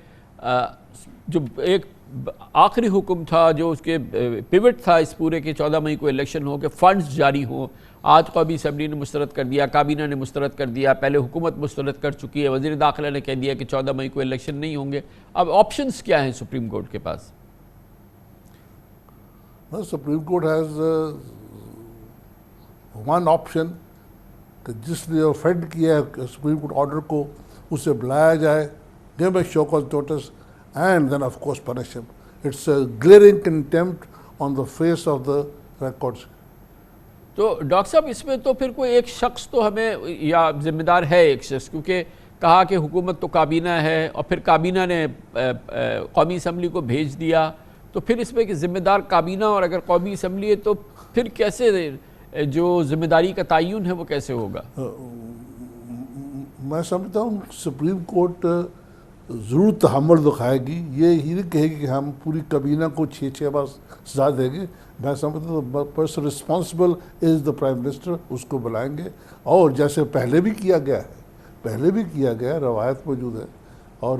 Speaker 1: جو ایک آخری حکم تھا جو اس کے پیوٹ تھا اس پورے کے 14 مئی کو الیکشن ہو کہ فنڈز جاری ہوں، آج قومی اسمبلی نے مسترد کر دیا، کابینہ نے مسترد کر دیا، پہلے حکومت مسترد کر چکی ہے، وزیر داخلہ نے کہہ دیا کہ 14 مئی کو الیکشن نہیں ہوں گے. اب آپشنز کیا ہیں سپریم کورٹ کے پاس؟
Speaker 5: Supreme court has one option کہ جس نے اوفینڈ کیا ہے سپریم کورٹ آرڈر کو اسے بلایا جائے، give a show cause notice, and then of course punish him. It's a glaring contempt on the face of the records.
Speaker 1: تو ڈاکٹر صاحب اس میں تو پھر کوئی ایک شخص تو ہمیں یا ذمہ دار ہے ایک شخص، کیونکہ کہا کہ حکومت تو کابینہ ہے اور پھر کابینہ نے قومی اسمبلی کو بھیج دیا، تو پھر اس میں کہ ذمہ دار کابینہ اور اگر قومی اسمبلی ہے تو پھر کیسے جو ذمہ داری کا تعین ہے وہ کیسے ہوگا؟
Speaker 5: میں سمجھتا ہوں سپریم کورٹ ضرور تحمل دکھائے گی، یہ ہی نہیں کہے گی کہ ہم پوری کابینہ کو 6 بار سزا دیں گے. میں سمجھتا ہوں person responsible is the prime minister, اس کو بلائیں گے، اور جیسے پہلے بھی کیا گیا ہے، روایت موجود ہے، اور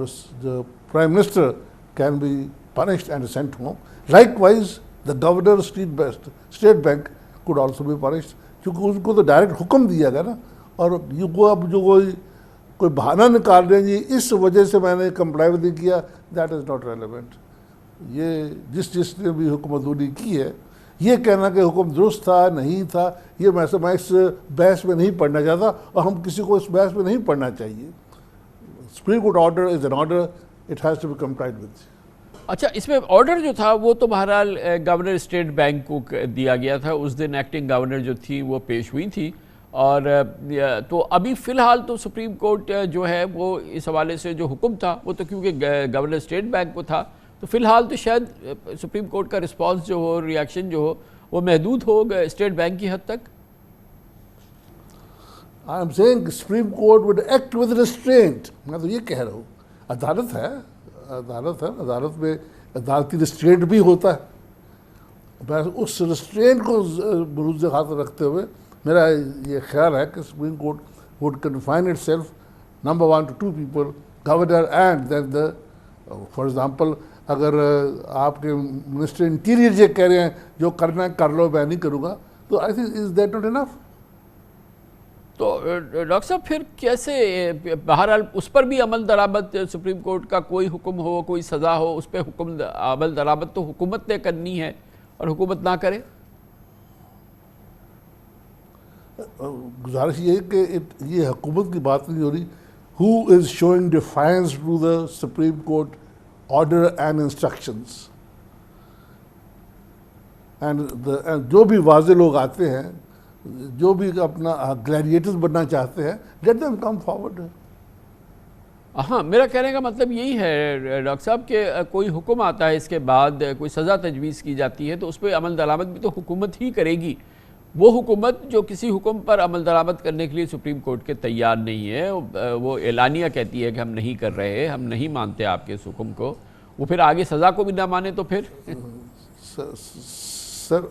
Speaker 5: prime minister can be punished and sent home. Likewise, the governor of State Bank could also be punished. کیونکہ ان کو تو ڈائریکٹ حکم دیا گیا نا، اور یہ اب جو کوئی بہانہ نکال رہے ہیں جی اس وجہ سے میں نے کمپلائی نہیں کیا، دیٹ از ناٹ ریلیونٹ. یہ جس نے بھی حکم عدولی کی ہے، یہ کہنا کہ حکم درست تھا نہیں تھا، یہ میں اس بحث میں نہیں پڑھنا چاہتا، اور ہم کسی کو اس بحث میں نہیں پڑھنا چاہیے. Supreme court order is an order, it has to be complied with.
Speaker 1: اچھا، اس میں آرڈر جو تھا وہ تو بہرحال گورنر اسٹیٹ بینک کو دیا گیا تھا، اس دن ایکٹنگ گورنر جو تھی وہ پیش ہوئی تھی، اور تو ابھی فی الحال تو سپریم کورٹ جو ہے وہ اس حوالے سے جو حکم تھا وہ تو کیونکہ گورنر اسٹیٹ بینک کو تھا، تو فی الحال تو شاید سپریم کورٹ کا رسپانس جو ہو، ری ایکشن جو ہو وہ محدود ہو اسٹیٹ بینک کی حد تک.
Speaker 5: I am saying Supreme Court would act with restraint. میں تو یہ کہہ رہا ہوں، عدالت ہے، عدالت میں عدالتی ریسٹرینٹ بھی ہوتا ہے. اس ریسٹرینٹ کو بروز خاطر رکھتے ہوئے میرا یہ خیال ہے کہ supreme court would confine itself number 1 to 2 people, governor and then the for example اگر آپ کے منسٹر انٹیریئر یہ کہہ رہے ہیں جو کرنا ہے کر لو، میں نہیں کروں گا، تو I think is that not enough?
Speaker 1: تو ڈاکٹر صاحب پھر کیسے بہرحال اس پر بھی عمل درآمد سپریم کورٹ کا کوئی حکم ہو، کوئی سزا ہو، اس پہ حکم عمل درآمد تو حکومت نے کرنی ہے، اور حکومت نہ کرے؟
Speaker 5: گزارش یہ ہے کہ یہ حکومت کی بات نہیں ہو رہی. Who is showing defiance to the Supreme Court order and instructions? And جو بھی واضح لوگ آتے ہیں، جو بھی اپنا گلیڈیٹرز بننا چاہتے ہیں، let them come forward.
Speaker 1: ہاں، میرا کہنے کا مطلب یہی ہے ڈاکٹر صاحب کہ کوئی حکم آتا ہے، اس کے بعد کوئی سزا تجویز کی جاتی ہے تو اس پہ عمل درآمد بھی تو حکومت ہی کرے گی. وہ حکومت جو کسی حکم پر عمل درآمد کرنے کے لیے سپریم کورٹ کے تیار نہیں ہے، وہ اعلانیہ کہتی ہے کہ ہم نہیں کر رہے، ہم نہیں مانتے آپ کے اس حکم کو، وہ پھر آگے سزا کو بھی نہ مانے تو پھر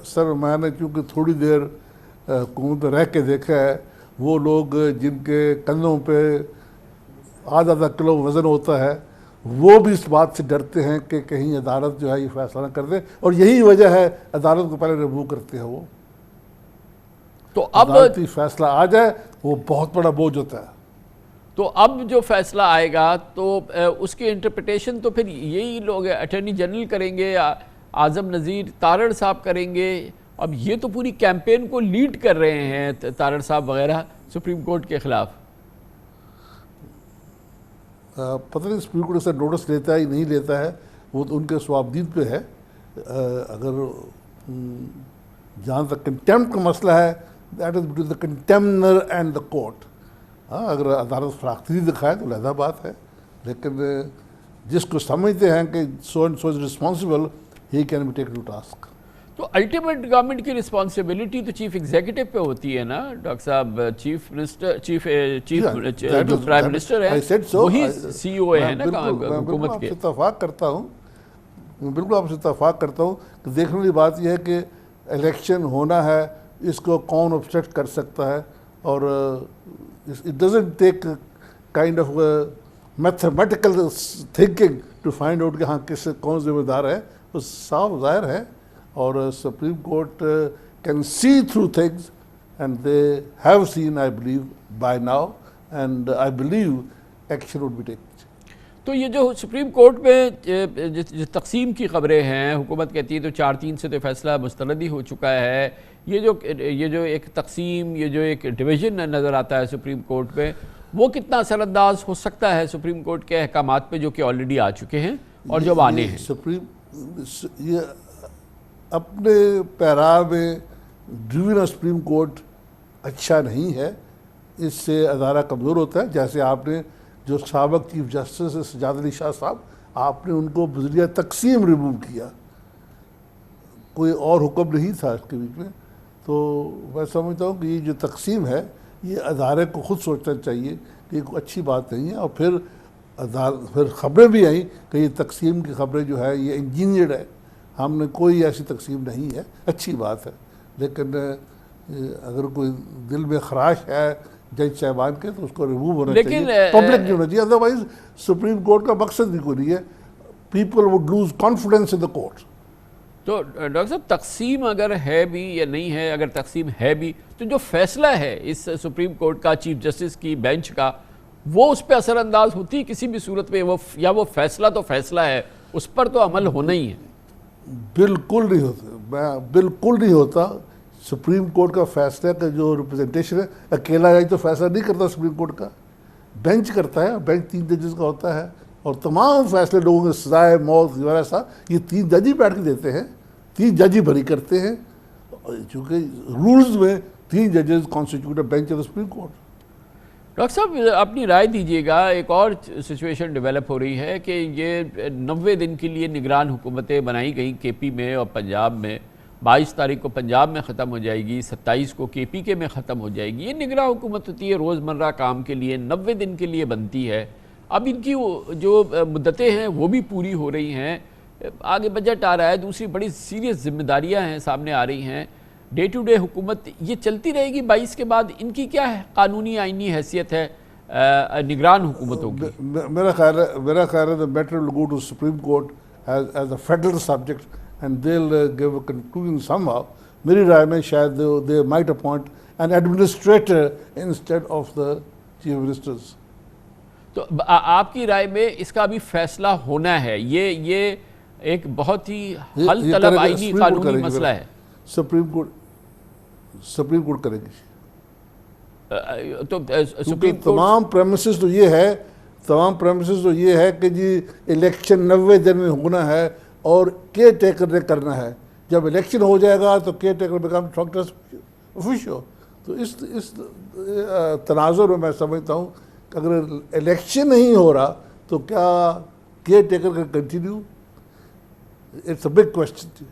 Speaker 5: سر میں نے چونکہ تھوڑی دیر حکومت میں رہ کے دیکھا ہے، وہ لوگ جن کے کندھوں پہ آدھا کلو وزن ہوتا ہے، وہ بھی اس بات سے ڈرتے ہیں کہ کہیں عدالت جو ہے یہ فیصلہ نہ کر دے، اور یہی وجہ ہے عدالت کو پہلے ریموو کرتے ہیں. وہ
Speaker 1: تو اب
Speaker 5: عدالتی فیصلہ آ جائے وہ بہت بڑا بوجھ ہوتا ہے.
Speaker 1: تو اب جو فیصلہ آئے گا تو اس کی انٹرپریٹیشن تو پھر یہی لوگ اٹارنی جنرل کریں گے، اعظم نذیر تارڑ صاحب کریں گے. اب یہ تو پوری کیمپین کو لیڈ کر رہے ہیں تارڑ صاحب وغیرہ سپریم کورٹ کے خلاف.
Speaker 5: پتہ نہیں سپریم کورٹ سے نوٹس لیتا ہے یا نہیں لیتا ہے، وہ تو ان کے ثوابدید پہ ہے. اگر جہاں تک کنٹیمپٹ کا مسئلہ ہے، that is between the contemnor and the court. ہاں، اگر عدالت فراختگی دکھائے تو علیحدہ بات ہے، لیکن جس کو سمجھتے ہیں کہ so and so is responsible, he can be taken to task.
Speaker 1: تو الٹیمیٹ گورنمنٹ کی رسپانسبلٹی تو چیف ایگزیکٹو پہ ہوتی ہے نا ڈاکٹر صاحب. چیف منسٹر، چیف جو پرائم منسٹر ہے وہی سی او ہے نا حکومت کے.
Speaker 5: اتفاق کرتا ہوں، میں بالکل آپ سے اتفاق کرتا ہوں کہ دیکھنے والی بات یہ ہے کہ الیکشن ہونا ہے، اس کو کون آبسٹرکٹ کر سکتا ہے، اور it doesn't take kind of mathematical thinking to find out کہ ہاں کس کون ذمہ دار ہے. وہ صاف ظاہر ہے، اور supreme court can see through things and they have seen I believe by now, and I believe action would be taken.
Speaker 1: تو یہ جو سپریم کورٹ میں جس تقسیم کی خبریں ہیں، حکومت کہتی ہے تو 4-3 سے تو فیصلہ مسترد ہی ہو چکا ہے. یہ جو ایک تقسیم، یہ جو ایک ڈویژن نظر آتا ہے سپریم کورٹ میں، وہ کتنا اثر انداز ہو سکتا ہے سپریم کورٹ کے احکامات پہ جو کہ آلریڈی آ چکے ہیں اور جو آنے ہیں؟
Speaker 5: یہ اپنے پیرا میں ڈویژن سپریم کورٹ اچھا نہیں ہے، اس سے ادارہ کمزور ہوتا ہے. جیسے آپ نے جو سابق چیف جسٹس سجاد علی شاہ صاحب، آپ نے ان کو بذریعہ تقسیم ریموو کیا، کوئی اور حکم نہیں تھا اس کے بیچ میں. تو میں سمجھتا ہوں کہ یہ جو تقسیم ہے، یہ ادارے کو خود سوچنا چاہیے کہ یہ کوئی اچھی بات نہیں ہے. اور پھر خبریں بھی آئیں کہ یہ تقسیم کی خبریں جو ہے یہ انجینئرڈ ہے. ہم نے کوئی ایسی تقسیم نہیں ہے، اچھی بات ہے، لیکن اگر کوئی دل میں خراش ہے جج صاحبان کے تو اس کو ریموو ہونا چاہیے، پبلک نہیں ہونا چاہیے. ادروائز سپریم کورٹ کا مقصد بھی کوئی نہیں ہے. People would lose confidence in the court.
Speaker 1: تو ڈاکٹر صاحب تقسیم اگر ہے بھی یا نہیں ہے، اگر تقسیم ہے بھی تو جو فیصلہ ہے اس سپریم کورٹ کا چیف جسٹس کی بینچ کا، وہ اس پہ اثر انداز ہوتی ہے کسی بھی صورت میں؟ وہ فیصلہ تو فیصلہ ہے، اس پر تو عمل ہونا ہی ہے.
Speaker 5: بالکل نہیں ہوتا، بالکل نہیں ہوتا. سپریم کورٹ کا فیصلہ کا جو ریپرزنٹیشن ہے، اکیلا جج تو فیصلہ نہیں کرتا سپریم کورٹ کا، بینچ کرتا ہے. بینچ 3 ججز کا ہوتا ہے، اور تمام فیصلے لوگوں کے سزائے موت وغیرہ سا یہ 3 جج ہی بیٹھ کے دیتے ہیں، 3 جج ہی بری کرتے ہیں. چونکہ رولز میں 3 ججز constituted bench of supreme court.
Speaker 1: Doctor صاحب اپنی رائے دیجیے گا. ایک اور سچویشن ڈیولپ ہو رہی ہے کہ یہ 90 دن کے لیے نگران حکومتیں بنائی گئیں کے پی میں اور پنجاب میں. 22 تاریخ کو پنجاب میں ختم ہو جائے گی، 27 کو کے پی کے میں ختم ہو جائے گی. یہ نگراں حکومت ہوتی ہے، روزمرہ کام کے لیے 90 دن کے لیے بنتی ہے. اب ان کی جو مدتیں ہیں وہ بھی پوری ہو رہی ہیں، آگے بجٹ آ رہا ہے، دوسری بڑی سیریس ذمہ داریاں ہیں سامنے آ رہی ہیں. ڈے ٹو ڈے حکومت یہ چلتی رہے گی 22 کے بعد؟ ان کی کیا ہے قانونی آئینی حیثیت ہے نگران حکومتوں کی؟
Speaker 5: میرا خیال ہے the matter will go to Supreme Court as a federal subject and they'll give a conclusion somehow. میری رائے میں شاید they might appoint an administrator instead of the chief ministers.
Speaker 1: تو آپ کی رائے میں اس کا بھی فیصلہ ہونا ہے؟ یہ ایک بہت ہی حل طلب آئینی قانونی مسئلہ ہے.
Speaker 5: سپریم کورٹ کرے گی.
Speaker 1: تو سپریم
Speaker 5: تمام پریمیسز تو یہ ہے کہ جی الیکشن 90 دن میں ہونا ہے اور کیئر ٹیکر نے کرنا ہے. جب الیکشن ہو جائے گا تو care taker become doctor official. تو اس تناظر میں سمجھتا ہوں کہ اگر الیکشن نہیں ہو رہا تو کیا کیئر ٹیکر کا continue? It's a big question.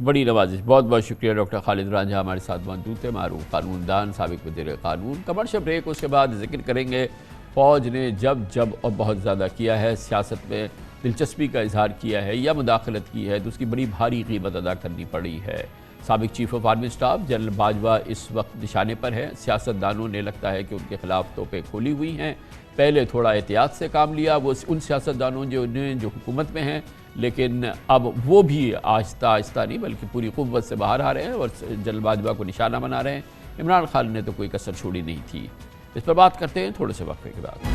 Speaker 1: بڑی نوازش. بہت بہت شکریہ ڈاکٹر خالد رانجھا ہمارے ساتھ موجود تھے، معروف قانون دان، سابق وزیر قانون. کمرشل بریک، اس کے بعد ذکر کریں گے فوج نے جب اور بہت زیادہ کیا ہے، سیاست میں دلچسپی کا اظہار کیا ہے یا مداخلت کی ہے تو اس کی بڑی بھاری قیمت ادا کرنی پڑی ہے. سابق chief of army staff general Bajwa اس وقت نشانے پر ہیں. سیاستدانوں نے لگتا ہے کہ ان کے خلاف توپیں کھولی ہوئی ہیں. پہلے تھوڑا احتیاط سے کام لیا وہ ان سیاستدانوں جو حکومت میں ہیں، لیکن اب وہ بھی آہستہ آہستہ نہیں بلکہ پوری قوت سے باہر آ رہے ہیں اور جنرل باجوہ کو نشانہ بنا رہے ہیں. عمران خان نے تو کوئی کسر چھوڑی نہیں تھی. اس پر بات کرتے ہیں تھوڑے سے وقفے کے بعد.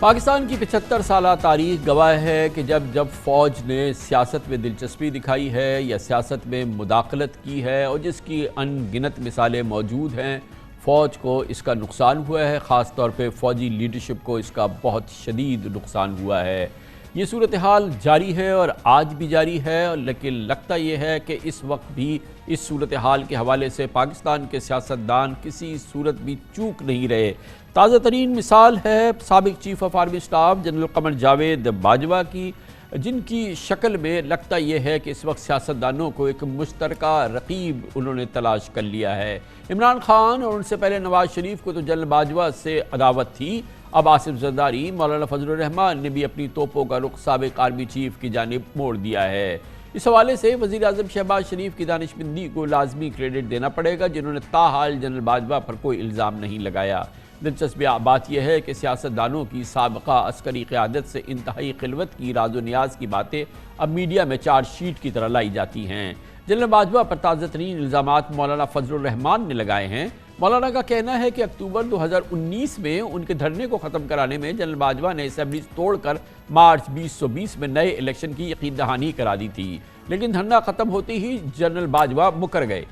Speaker 1: پاکستان کی 75 سالہ تاریخ گواہ ہے کہ جب فوج نے سیاست میں دلچسپی دکھائی ہے یا سیاست میں مداخلت کی ہے، اور جس کی ان گنت مثالیں موجود ہیں، فوج کو اس کا نقصان ہوا ہے، خاص طور پہ فوجی لیڈرشپ کو اس کا بہت شدید نقصان ہوا ہے۔ یہ صورتحال جاری ہے اور آج بھی جاری ہے، لیکن لگتا یہ ہے کہ اس وقت بھی اس صورتحال کے حوالے سے پاکستان کے سیاستدان کسی صورت بھی چوک نہیں رہے۔ تازہ ترین مثال ہے سابق chief of army staff general Qamar Javed Bajwa کی، جن کی شکل میں لگتا یہ ہے کہ اس وقت سیاستدانوں کو ایک مشترکہ رقیب انہوں نے تلاش کر لیا ہے۔ عمران خان اور ان سے پہلے نواز شریف کو تو جنرل باجوہ سے عداوت تھی، اب آصف زرداری، مولانا فضل الرحمان نے بھی اپنی توپوں کا رخ سابق آرمی چیف کی جانب موڑ دیا ہے۔ اس حوالے سے وزیر اعظم شہباز شریف کی دانشمندی کو لازمی کریڈٹ دینا پڑے گا، جنہوں نے تاحال جنرل باجوہ پر کوئی الزام نہیں لگایا۔ دلچسپ بات یہ ہے کہ سیاستدانوں کی سابقہ عسکری قیادت سے انتہائی خلوت کی راز و نیاز کی باتیں اب میڈیا میں چارج شیٹ کی طرح لائی جاتی ہیں۔ جنرل باجوہ پر تازہ ترین الزامات مولانا فضل الرحمان نے لگائے ہیں۔ مولانا کا کہنا ہے کہ اکتوبر 2019 میں ان کے دھرنے کو ختم کرانے میں جنرل باجوہ نے اسمبلی توڑ کر مارچ 2020 میں نئے الیکشن کی یقین دہانی کرا دی تھی، لیکن دھرنا ختم ہوتے ہی جنرل باجوہ مکر گئے۔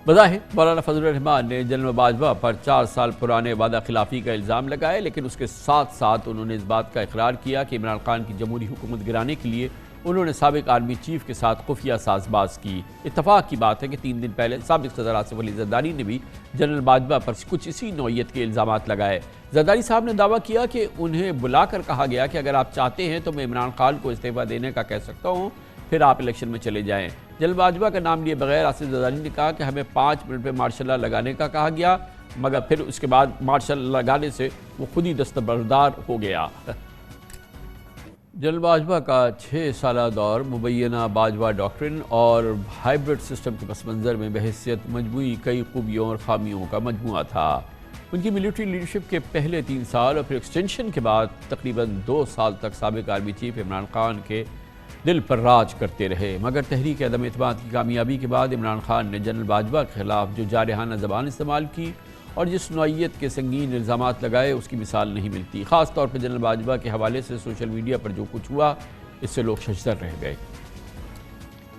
Speaker 1: بظاہر مولانا فضل الرحمان نے جنرل باجوہ پر 4 سال پرانے وعدہ خلافی کا الزام لگائے، لیکن اس کے ساتھ ساتھ انہوں نے اس بات کا اقرار کیا کہ عمران خان کی جمہوری حکومت گرانے کے لیے انہوں نے سابق آرمی چیف کے ساتھ خفیہ ساز باز کی۔ اتفاق کی بات ہے کہ 3 دن پہلے سابق صدر آصف علی زرداری نے بھی جنرل باجوہ پر کچھ اسی نوعیت کے الزامات لگائے۔ زرداری صاحب نے دعویٰ کیا کہ انہیں بلا کر کہا گیا کہ اگر آپ چاہتے ہیں تو میں عمران خان کو استعفیٰ دینے کا کہہ سکتا ہوں، پھر آپ الیکشن میں چلے جائیں۔ جنرل باجوہ کا نام لیے بغیر آصف زرداری نے کہا کہ ہمیں 5 منٹ پہ مارشل لا لگانے کا کہا گیا، مگر پھر اس کے بعد مارشل لگانے سے وہ خود ہی دستبردار ہو گیا۔ جنرل باجوہ کا 6 سالہ دور مبینہ باجوہ ڈاکٹرن اور ہائیبرڈ سسٹم کے پس منظر میں بحیثیت مجموعی کئی خوبیوں اور خامیوں کا مجموعہ تھا۔ ان کی ملٹری لیڈرشپ کے پہلے 3 سال اور پھر ایکسٹینشن کے بعد تقریباً 2 سال تک سابق آرمی چیف عمران خان کے دل پر راج کرتے رہے، مگر تحریک عدم اعتماد کی کامیابی کے بعد عمران خان نے جنرل باجوہ کے خلاف جو جارحانہ زبان استعمال کی اور جس نوعیت کے سنگین الزامات لگائے اس کی مثال نہیں ملتی۔ خاص طور پر جنرل باجوہ کے حوالے سے سوشل میڈیا پر جو کچھ ہوا اس سے لوگ ششدر رہ گئے۔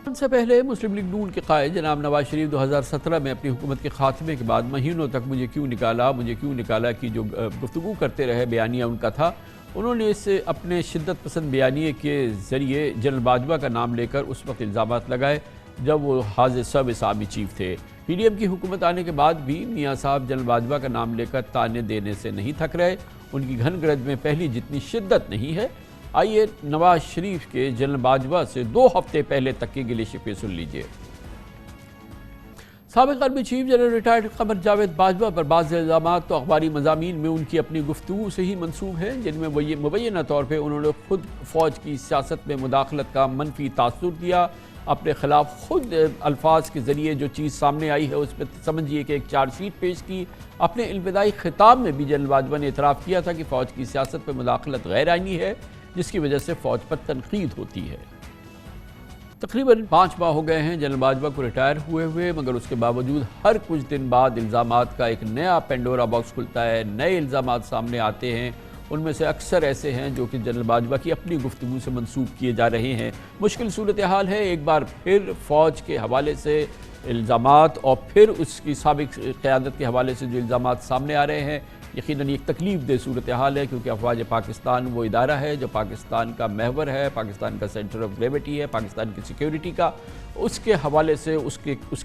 Speaker 1: ان سے پہلے مسلم لیگ نون کے قائد جناب نواز شریف 2017 میں اپنی حکومت کے خاتمے کے بعد مہینوں تک مجھے کیوں نکالا کی جو گفتگو کرتے رہے، بیانیہ ان کا تھا، انہوں نے اس سے اپنے شدت پسند بیانیے کے ذریعے جنرل باجوہ کا نام لے کر اس وقت الزامات لگائے جب وہ حاضر سروس آرمی چیف تھے۔ پی ڈی ایم کی حکومت آنے کے بعد بھی میاں صاحب جنرل باجوہ کا نام لے کر تانے دینے سے نہیں تھک رہے۔ ان کی گھن گرج میں پہلی جتنی شدت نہیں ہے۔ آئیے نواز شریف کے جنرل باجوہ سے 2 ہفتے پہلے تک کے گلے شکوے سن لیجئے۔ سابق army chief general retired Qamar Javed Bajwa پر بعض الزامات تو اخباری مضامین میں ان کی اپنی گفتگو سے ہی منسوب ہیں، جن میں وہ یہ مبینہ طور پہ انہوں نے خود فوج کی سیاست میں مداخلت کا منفی تاثر دیا، اپنے خلاف خود الفاظ کے ذریعے جو چیز سامنے آئی ہے اس پہ سمجھیے کہ ایک چارج شیٹ پیش کی۔ اپنے انتدائی خطاب میں بھی جنرل باجوہ نے اعتراف کیا تھا کہ فوج کی سیاست پہ مداخلت غیر آئینی ہے، جس کی وجہ سے فوج پر تنقید ہوتی ہے۔ تقریباً 5 ماہ ہو گئے ہیں جنرل باجوہ کو ریٹائر ہوئے، مگر اس کے باوجود ہر کچھ دن بعد الزامات کا ایک نیا پینڈورا باکس کھلتا ہے، نئے الزامات سامنے آتے ہیں۔ ان میں سے اکثر ایسے ہیں جو کہ جنرل باجوہ کی اپنی گفتگو سے منسوب کیے جا رہے ہیں۔ مشکل صورتحال ہے، ایک بار پھر فوج کے حوالے سے الزامات اور پھر اس کی سابق قیادت کے حوالے سے جو الزامات سامنے آ رہے ہیں، یقیناً ایک تکلیف دہ صورتحال ہے، کیونکہ افواج پاکستان وہ ادارہ ہے جو پاکستان کا محور ہے، پاکستان کا سینٹر آف گریویٹی ہے، پاکستان کی سیکیورٹی کا۔ اس کے حوالے سے اس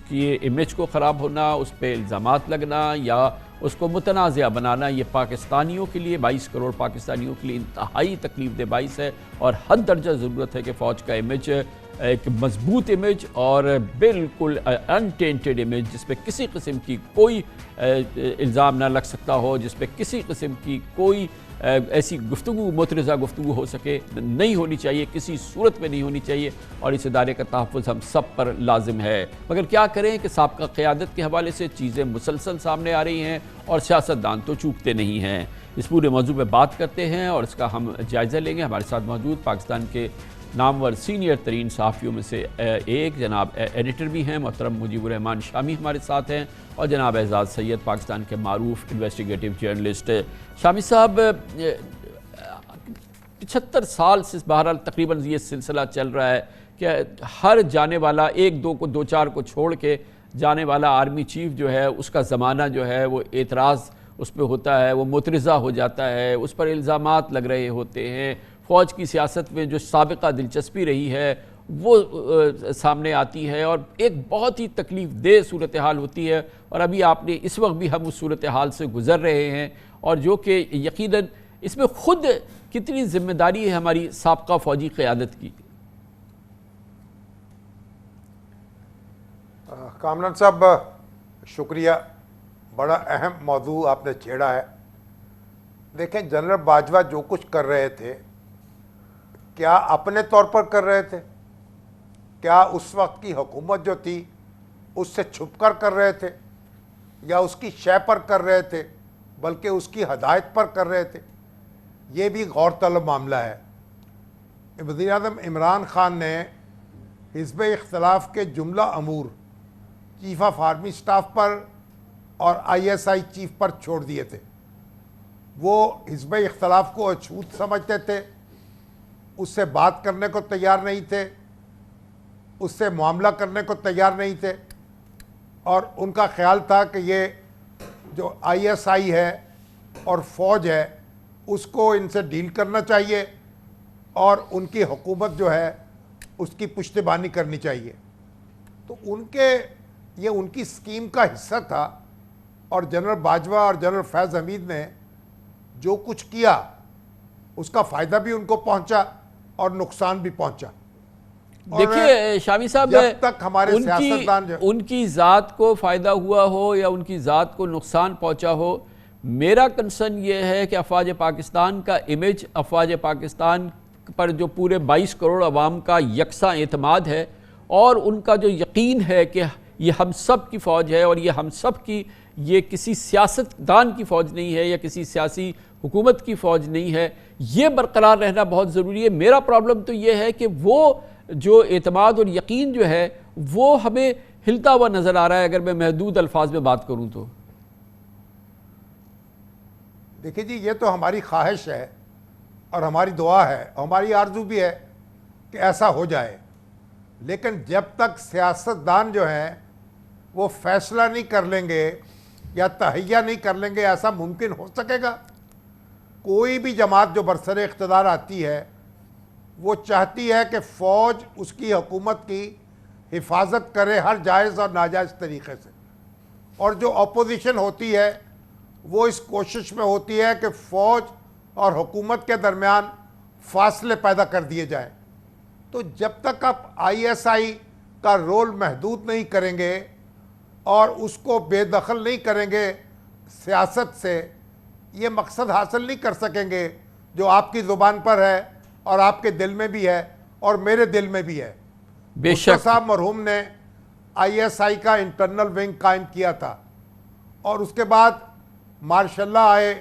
Speaker 1: کی امیج کو خراب ہونا، اس پہ الزامات لگنا یا اس کو متنازع بنانا، یہ پاکستانیوں کے لیے 22 کروڑ پاکستانیوں کے لیے انتہائی تکلیف دہ باعث ہے، اور حد درجہ ضرورت ہے کہ فوج کا امیج ایک مضبوط امیج اور بالکل انٹینٹڈ امیج، جس پہ کسی قسم کی کوئی الزام نہ لگ سکتا ہو، جس پہ کسی قسم کی کوئی ایسی گفتگو مترجہ گفتگو ہو سکے، نہیں ہونی چاہیے، کسی صورت میں نہیں ہونی چاہیے، اور اس ادارے کا تحفظ ہم سب پر لازم ہے۔ مگر کیا کریں کہ سابقہ قیادت کے حوالے سے چیزیں مسلسل سامنے آ رہی ہیں اور سیاستدان تو چوکتے نہیں ہیں۔ اس پورے موضوع پہ بات کرتے ہیں اور اس کا ہم جائزہ لیں گے۔ ہمارے ساتھ موجود پاکستان کے نامور سینئر ترین صحافیوں میں سے ایک جناب ایڈیٹر بھی ہیں محترم مجیب الرحمان شامی ہمارے ساتھ ہیں، اور جناب اعزاز سید پاکستان کے معروف انویسٹیگیٹو جرنلسٹ۔ شامی صاحب، 75 سال سے بہرحال تقریباً یہ سلسلہ چل رہا ہے کہ ہر جانے والا ایک دو کو 2-4 کو چھوڑ کے جانے والا آرمی چیف جو ہے اس کا زمانہ جو ہے وہ اعتراض اس پہ ہوتا ہے، وہ مترضع ہو جاتا ہے، اس پر الزامات لگ رہے ہوتے ہیں، فوج کی سیاست میں جو سابقہ دلچسپی رہی ہے وہ سامنے آتی ہے، اور ایک بہت ہی تکلیف دہ صورتحال ہوتی ہے، اور ابھی آپ نے اس وقت بھی ہم اس صورتحال سے گزر رہے ہیں، اور جو کہ یقیناً اس میں خود کتنی ذمہ داری ہے ہماری سابقہ فوجی قیادت کی۔
Speaker 6: کامران صاحب شکریہ، بڑا اہم موضوع آپ نے چھیڑا ہے۔ دیکھیں جنرل باجوہ جو کچھ کر رہے تھے کیا اپنے طور پر کر رہے تھے؟ کیا اس وقت کی حکومت جو تھی اس سے چھپ کر رہے تھے، یا اس کی شے پر کر رہے تھے، بلکہ اس کی ہدایت پر کر رہے تھے؟ یہ بھی غور طلب معاملہ ہے۔ وزیر اعظم عمران خان نے حزب اختلاف کے جملہ امور چیف آف آرمی سٹاف پر اور ISI چیف پر چھوڑ دیے تھے۔ وہ حزب اختلاف کو اچھوت سمجھتے تھے، اس سے بات کرنے کو تیار نہیں تھے، اس سے معاملہ کرنے کو تیار نہیں تھے، اور ان کا خیال تھا کہ یہ جو ISI ہے اور فوج ہے اس کو ان سے ڈیل کرنا چاہیے، اور ان کی حکومت جو ہے اس کی پشتیبانی کرنی چاہیے۔ تو یہ ان کی سکیم کا حصہ تھا، اور جنرل باجوہ اور جنرل فیض حمید نے جو کچھ کیا اس کا فائدہ بھی ان کو پہنچا اور نقصان بھی پہنچا۔
Speaker 1: دیکھیے شامی صاحب،
Speaker 6: جب تک ہمارے سیاستدان
Speaker 1: ان کی ذات کو فائدہ ہوا ہو یا ان کی ذات کو نقصان پہنچا ہو، میرا کنسرن یہ ہے کہ افواج پاکستان کا امیج، افواج پاکستان پر جو پورے 22 کروڑ عوام کا یکساں اعتماد ہے، اور ان کا جو یقین ہے کہ یہ ہم سب کی فوج ہے، اور یہ ہم سب کی، یہ کسی سیاستدان کی فوج نہیں ہے یا کسی سیاسی حکومت کی فوج نہیں ہے، یہ برقرار رہنا بہت ضروری ہے۔ میرا پرابلم تو یہ ہے کہ وہ جو اعتماد اور یقین جو ہے وہ ہمیں ہلتا ہوا نظر آ رہا ہے، اگر میں محدود الفاظ میں بات کروں تو۔
Speaker 6: دیکھیں جی، یہ تو ہماری خواہش ہے اور ہماری دعا ہے، ہماری آرزو بھی ہے کہ ایسا ہو جائے، لیکن جب تک سیاستدان جو ہیں وہ فیصلہ نہیں کر لیں گے یا تہیہ نہیں کر لیں گے، ایسا ممکن ہو سکے گا؟ کوئی بھی جماعت جو برسر اقتدار آتی ہے وہ چاہتی ہے کہ فوج اس کی حکومت کی حفاظت کرے ہر جائز اور ناجائز طریقے سے، اور جو اپوزیشن ہوتی ہے وہ اس کوشش میں ہوتی ہے کہ فوج اور حکومت کے درمیان فاصلے پیدا کر دیے جائیں۔ تو جب تک آپ ISI کا رول محدود نہیں کریں گے اور اس کو بے دخل نہیں کریں گے سیاست سے، یہ مقصد حاصل نہیں کر سکیں گے جو آپ کی زبان پر ہے اور آپ کے دل میں بھی ہے اور میرے دل میں بھی ہے۔
Speaker 1: بے شک
Speaker 6: صاحب مرحوم نے ISI کا انٹرنل ونگ قائم کیا تھا، اور اس کے بعد ماشاء اللہ آئے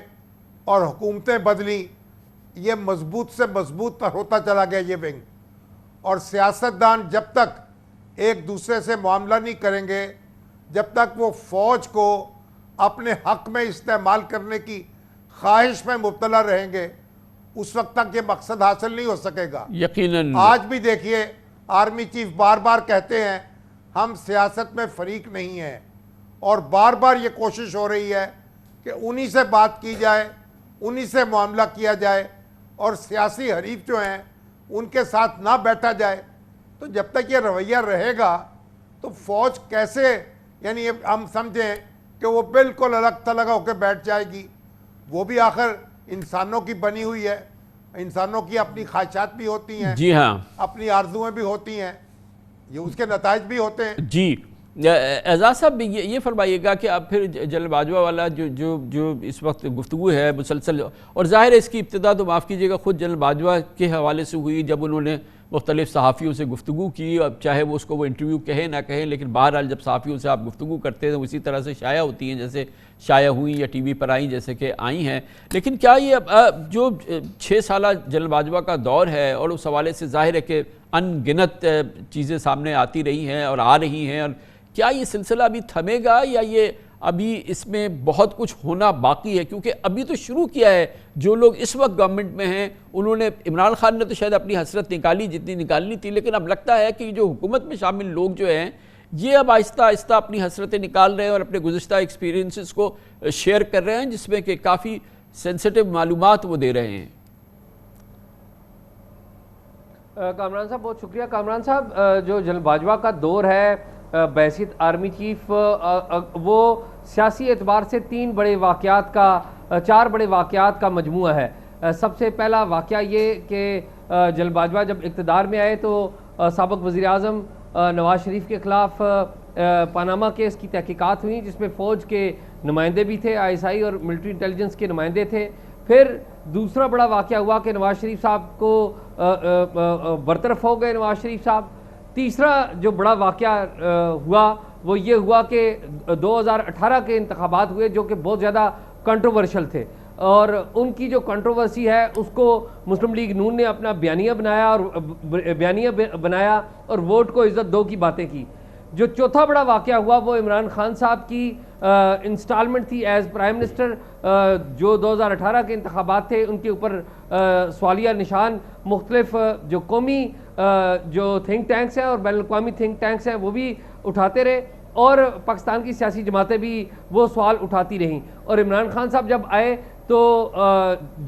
Speaker 6: اور حکومتیں بدلیں، یہ مضبوط سے مضبوط ہوتا چلا گیا یہ ونگ۔ اور سیاستدان جب تک ایک دوسرے سے معاملہ نہیں کریں گے، جب تک وہ فوج کو اپنے حق میں استعمال کرنے کی خواہش میں مبتلا رہیں گے، اس وقت تک یہ مقصد حاصل نہیں ہو سکے گا۔
Speaker 1: یقیناً
Speaker 6: آج بھی دیکھیے آرمی چیف بار بار کہتے ہیں ہم سیاست میں فریق نہیں ہیں، اور بار بار یہ کوشش ہو رہی ہے کہ انہی سے بات کی جائے، انہی سے معاملہ کیا جائے، اور سیاسی حریف جو ہیں ان کے ساتھ نہ بیٹھا جائے۔ تو جب تک یہ رویہ رہے گا تو فوج کیسے، یعنی ہم سمجھیں کہ وہ بالکل الگ تھلگ ہو کے بیٹھ جائے گی؟ وہ بھی آخر انسانوں کی بنی ہوئی ہے، انسانوں کی اپنی خواہشات بھی ہوتی ہیں،
Speaker 1: جی ہاں،
Speaker 6: اپنی آرزویں بھی ہوتی ہیں، یہ اس کے نتائج بھی ہوتے ہیں۔
Speaker 1: جی اعزاز صاحب یہ فرمائیے گا کہ اب پھر جنرل باجوہ والا جو اس وقت گفتگو ہے مسلسل، اور ظاہر ہے اس کی ابتدا تو معاف کیجیے گا خود جنرل باجوہ کے حوالے سے ہوئی جب انہوں نے مختلف صحافیوں سے گفتگو کی، اب چاہے وہ اس کو وہ انٹرویو کہیں نہ کہیں، لیکن بہرحال جب صحافیوں سے آپ گفتگو کرتے ہیں اسی طرح سے شائع ہوتی ہیں جیسے شائع ہوئیں یا ٹی وی پر آئیں جیسے کہ آئی ہیں۔ لیکن کیا یہ جو 6 سالہ جنرل باجوہ کا دور ہے، اور اس حوالے سے ظاہر ہے کہ ان گنت چیزیں سامنے آتی رہی ہیں اور آ رہی ہیں، اور کیا یہ سلسلہ ابھی تھمے گا یا یہ ابھی اس میں بہت کچھ ہونا باقی ہے؟ کیونکہ ابھی تو شروع کیا ہے، جو لوگ اس وقت گورنمنٹ میں ہیں انہوں نے، عمران خان نے تو شاید اپنی حسرت نکالی جتنی نکالنی تھی، لیکن اب لگتا ہے کہ جو حکومت میں شامل لوگ جو ہیں یہ اب آہستہ آہستہ اپنی حسرتیں نکال رہے ہیں اور اپنے گزشتہ ایکسپیرینسز کو شیئر کر رہے ہیں، جس میں کہ کافی سینسٹیو معلومات وہ دے رہے ہیں۔
Speaker 7: کامران صاحب بہت شکریہ۔ کامران صاحب، جو جنرل باجوہ کا دور ہے بحیثیت آرمی چیف، وہ سیاسی اعتبار سے چار بڑے واقعات کا مجموعہ ہے۔ سب سے پہلا واقعہ یہ کہ جنرل باجوہ جب اقتدار میں آئے تو سابق وزیر اعظم نواز شریف کے خلاف پاناما کیس کی تحقیقات ہوئیں، جس میں فوج کے نمائندے بھی تھے، ISI اور ملٹری انٹیلیجنس کے نمائندے تھے۔ پھر دوسرا بڑا واقعہ ہوا کہ نواز شریف صاحب کو برطرف ہو گئے نواز شریف صاحب۔ تیسرا جو بڑا واقعہ ہوا وہ یہ ہوا کہ 2018 کے انتخابات ہوئے، جو کہ بہت زیادہ کنٹروورشل تھے، اور ان کی جو کنٹروورسی ہے اس کو مسلم لیگ نون نے اپنا بیانیہ بنایا اور ووٹ کو عزت دو کی باتیں کی۔ جو چوتھا بڑا واقعہ ہوا وہ عمران خان صاحب کی انسٹالمنٹ تھی ایز پرائم منسٹر، جو 2018 کے انتخابات تھے ان کے اوپر سوالیہ نشان مختلف جو قومی جو تھنک ٹینکس ہیں اور بین الاقوامی تھنک ٹینکس ہیں وہ بھی اٹھاتے رہے، اور پاکستان کی سیاسی جماعتیں بھی وہ سوال اٹھاتی رہیں۔ اور عمران خان صاحب جب آئے تو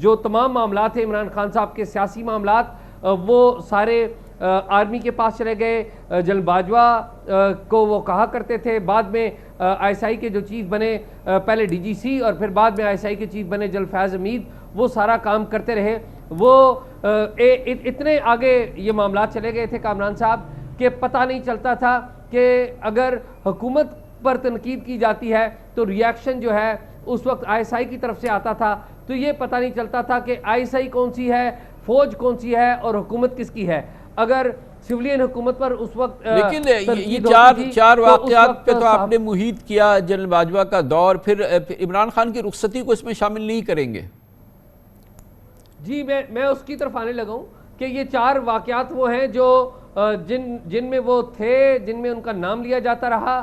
Speaker 7: جو تمام معاملات ہیں عمران خان صاحب کے سیاسی معاملات وہ سارے آرمی کے پاس چلے گئے۔ جنرل باجوہ کو وہ کہا کرتے تھے، بعد میں ISI کے جو چیف بنے، پہلے DGC اور پھر بعد میں ISI کے چیف بنے جنرل فیض حمید، وہ سارا کام کرتے رہے۔ وہ اتنے آگے یہ معاملات چلے گئے تھے کامران صاحب کہ پتہ نہیں چلتا تھا کہ اگر حکومت پر تنقید کی جاتی ہے تو ریاکشن جو ہے اس وقت ISI کی طرف سے آتا تھا، تو یہ پتہ نہیں چلتا تھا کہ ISI کون سی ہے، فوج کون سی ہے اور حکومت کس کی ہے۔ اگر سویلین حکومت پر اس وقت
Speaker 1: لیکن یہ چار واقعات پہ تو آپ نے محیط کیا جنرل باجوہ کا دور، پھر عمران خان کی رخصتی کو اس میں شامل نہیں کریں گے؟
Speaker 7: جی میں اس کی طرف آنے لگا ہوں کہ یہ چار واقعات وہ ہیں جو جن میں وہ تھے، جن میں ان کا نام لیا جاتا رہا،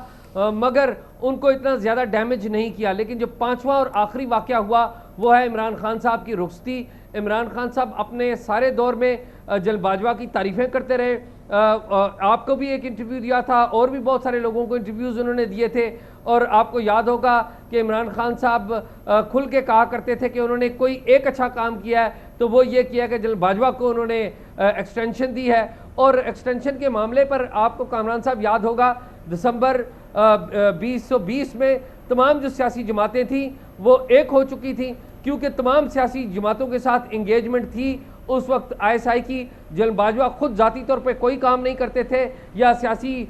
Speaker 7: مگر ان کو اتنا زیادہ ڈیمیج نہیں کیا۔ لیکن جو پانچواں اور آخری واقعہ ہوا وہ ہے عمران خان صاحب کی رخصتی۔ عمران خان صاحب اپنے سارے دور میں جنرل باجوہ کی تعریفیں کرتے رہے۔ آپ کو بھی ایک انٹرویو دیا تھا، اور بھی بہت سارے لوگوں کو انٹرویوز انہوں نے دیے تھے، اور آپ کو یاد ہوگا کہ عمران خان صاحب کھل کے کہا کرتے تھے کہ انہوں نے کوئی ایک اچھا کام کیا ہے تو وہ یہ کیا کہ جنرل باجوہ کو انہوں نے ایکسٹینشن دی ہے۔ اور ایکسٹینشن کے معاملے پر آپ کو کامران صاحب یاد ہوگا دسمبر 2020 میں تمام جو سیاسی جماعتیں تھیں وہ ایک ہو چکی تھیں، کیونکہ تمام سیاسی جماعتوں کے ساتھ انگیجمنٹ تھی اس وقت ISI کی۔ جنرل باجوہ خود ذاتی طور پہ کوئی کام نہیں کرتے تھے یا سیاسی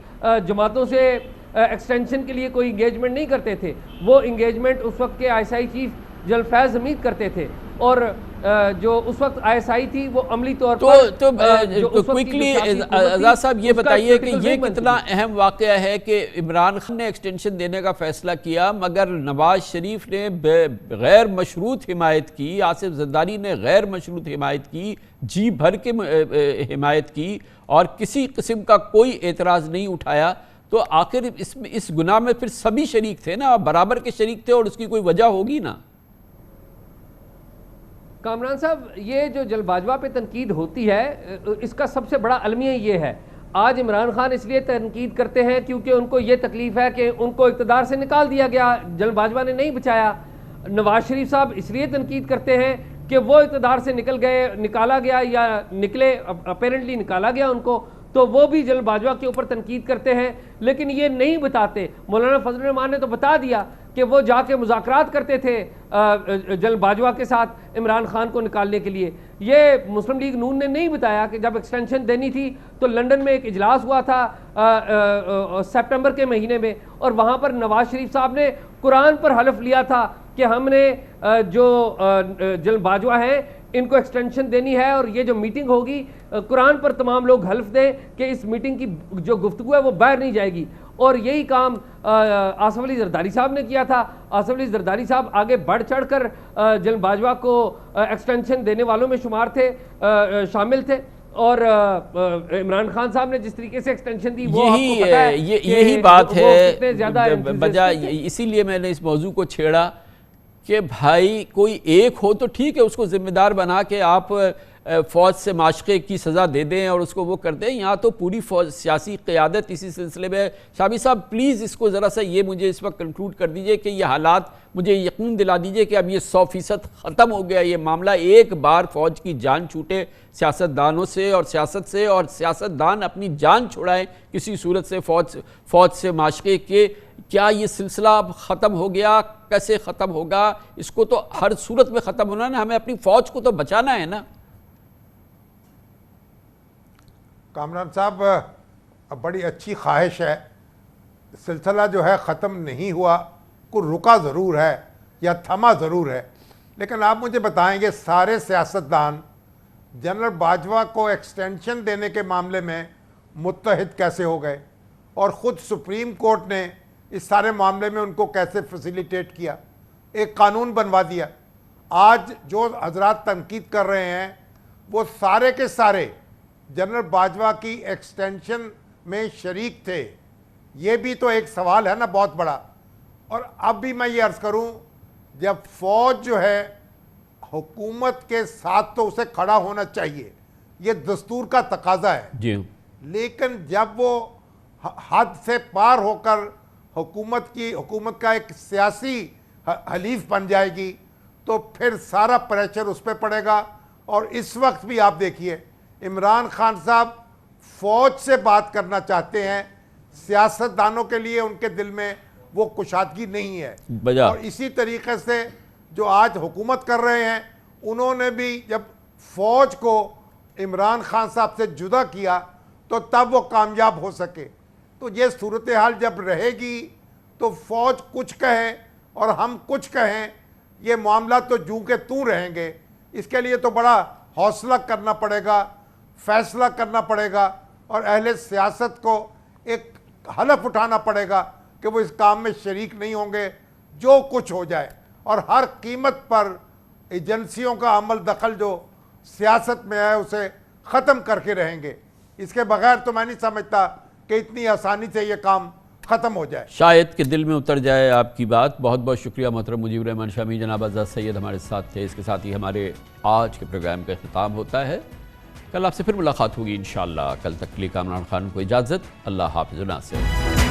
Speaker 7: جماعتوں سے ایکسٹینشن کے لیے کوئی انگیجمنٹ نہیں کرتے تھے، وہ انگیجمنٹ اس وقت کے ISI چیف جنرل فیض حمید کرتے تھے، اور جو اس وقت ISI تھی وہ عملی طور پر
Speaker 1: تو کوئکلی اعزاز صاحب یہ بتائیے کہ یہ کتنا اہم واقعہ ہے کہ عمران خان نے ایکسٹینشن دینے کا فیصلہ کیا مگر نواز شریف نے غیر مشروط حمایت کی، آصف زرداری نے غیر مشروط حمایت کی، جی بھر کے حمایت کی، اور کسی قسم کا کوئی اعتراض نہیں اٹھایا، تو آخر اس گناہ میں پھر سبھی شریک تھے نا، برابر کے شریک تھے، اور اس کی کوئی وجہ ہوگی نا؟
Speaker 7: کامران صاحب، یہ جو جنرل باجوہ پہ تنقید ہوتی ہے اس کا سب سے بڑا المیہ یہ ہے، آج عمران خان اس لیے تنقید کرتے ہیں کیونکہ ان کو یہ تکلیف ہے کہ ان کو اقتدار سے نکال دیا گیا، جنرل باجوہ نے نہیں بچایا۔ نواز شریف صاحب اس لیے تنقید کرتے ہیں کہ وہ اقتدار سے نکالا گیا یا نکلے، اپیرنٹلی نکالا گیا ان کو، تو وہ بھی جنرل باجوہ کے اوپر تنقید کرتے ہیں، لیکن یہ نہیں بتاتے۔ مولانا فضل الرحمان نے تو بتا دیا کہ وہ جا کے مذاکرات کرتے تھے جنرل باجوہ کے ساتھ عمران خان کو نکالنے کے لیے۔ یہ مسلم لیگ نون نے نہیں بتایا کہ جب ایکسٹینشن دینی تھی تو لنڈن میں ایک اجلاس ہوا تھا سپٹمبر کے مہینے میں، اور وہاں پر نواز شریف صاحب نے قرآن پر حلف لیا تھا کہ ہم نے جو جنرل باجوہ ہیں ان کو ایکسٹینشن دینی ہے، اور یہ جو میٹنگ ہوگی قرآن پر تمام لوگ حلف دیں کہ اس میٹنگ کی جو گفتگو ہے وہ باہر نہیں جائے گی۔ اور یہی کام آصف علی زرداری صاحب نے کیا تھا۔ آصف علی زرداری صاحب آگے بڑھ چڑھ کر جنرل باجوہ کو ایکسٹینشن دینے والوں میں شامل تھے، اور عمران خان صاحب نے جس طریقے سے ایکسٹینشن دی وہ آپ کو پتہ ہے،
Speaker 1: یہی بات ہے وجہ، اسی لیے میں نے اس موضوع کو چھیڑا کہ بھائی کوئی ایک ہو تو ٹھیک ہے، اس کو ذمہ دار بنا کے آپ فوج سے معاشقے کی سزا دے دیں اور اس کو وہ کر دیں. یہاں تو پوری فوج سیاسی قیادت اسی سلسلے میں. شامی صاحب پلیز اس کو ذرا سا یہ مجھے اس وقت کنکلوڈ کر دیجئے کہ یہ حالات مجھے یقین دلا دیجئے کہ اب یہ 100% ختم ہو گیا یہ معاملہ. ایک بار فوج کی جان چھوٹے سیاستدانوں سے اور سیاست سے, اور سیاستدان اپنی جان چھڑائیں کسی صورت سے فوج سے معاشقے کے. کیا یہ سلسلہ اب ختم ہو گیا؟ کیسے ختم ہوگا؟ اس کو تو ہر صورت میں ختم ہونا ہے نا, ہمیں اپنی فوج کو تو بچانا ہے نا.
Speaker 6: کامران صاحب بڑی اچھی خواہش ہے, سلسلہ جو ہے ختم نہیں ہوا, کوئی رکا ضرور ہے یا تھما ضرور ہے, لیکن آپ مجھے بتائیں گے سارے سیاستدان جنرل باجوہ کو ایکسٹینشن دینے کے معاملے میں متحد کیسے ہو گئے, اور خود سپریم کورٹ نے اس سارے معاملے میں ان کو کیسے فیسیلیٹیٹ کیا, ایک قانون بنوا دیا. آج جو حضرات تنقید کر رہے ہیں وہ سارے کے سارے جنرل باجوہ کی ایکسٹینشن میں شریک تھے. یہ بھی تو ایک سوال ہے نا بہت بڑا. اور اب بھی میں یہ عرض کروں, جب فوج جو ہے حکومت کے ساتھ تو اسے کھڑا ہونا چاہیے, یہ دستور کا تقاضا ہے
Speaker 1: جی,
Speaker 6: لیکن جب وہ حد سے پار ہو کر حکومت کا ایک سیاسی حلیف بن جائے گی تو پھر سارا پریشر اس پہ پڑے گا. اور اس وقت بھی آپ دیکھیے عمران خان صاحب فوج سے بات کرنا چاہتے ہیں, سیاستدانوں کے لیے ان کے دل میں وہ کشادگی نہیں ہے. اور اسی طریقے سے جو آج حکومت کر رہے ہیں انہوں نے بھی جب فوج کو عمران خان صاحب سے جدا کیا تو تب وہ کامیاب ہو سکے. تو یہ صورتحال جب رہے گی تو فوج کچھ کہے اور ہم کچھ کہیں, یہ معاملہ تو جوں کہ توں رہیں گے. اس کے لیے تو بڑا حوصلہ کرنا پڑے گا, فیصلہ کرنا پڑے گا, اور اہل سیاست کو ایک حلف اٹھانا پڑے گا کہ وہ اس کام میں شریک نہیں ہوں گے جو کچھ ہو جائے, اور ہر قیمت پر ایجنسیوں کا عمل دخل جو سیاست میں ہے اسے ختم کر کے رہیں گے. اس کے بغیر تو میں نہیں سمجھتا کہ اتنی آسانی سے یہ کام ختم ہو جائے.
Speaker 1: شاید کہ دل میں اتر جائے آپ کی بات. بہت بہت شکریہ محترم مجیب الرحمان شامی. جناب آزاد سید ہمارے ساتھ تھے. اس کے ساتھ ہی ہمارے آج کے پروگرام کا اختتام ہوتا ہے. کل آپ سے پھر ملاقات ہوگی انشاءاللہ. کل تک کے لیے کامران خان کو اجازت. اللہ حافظ و ناصر.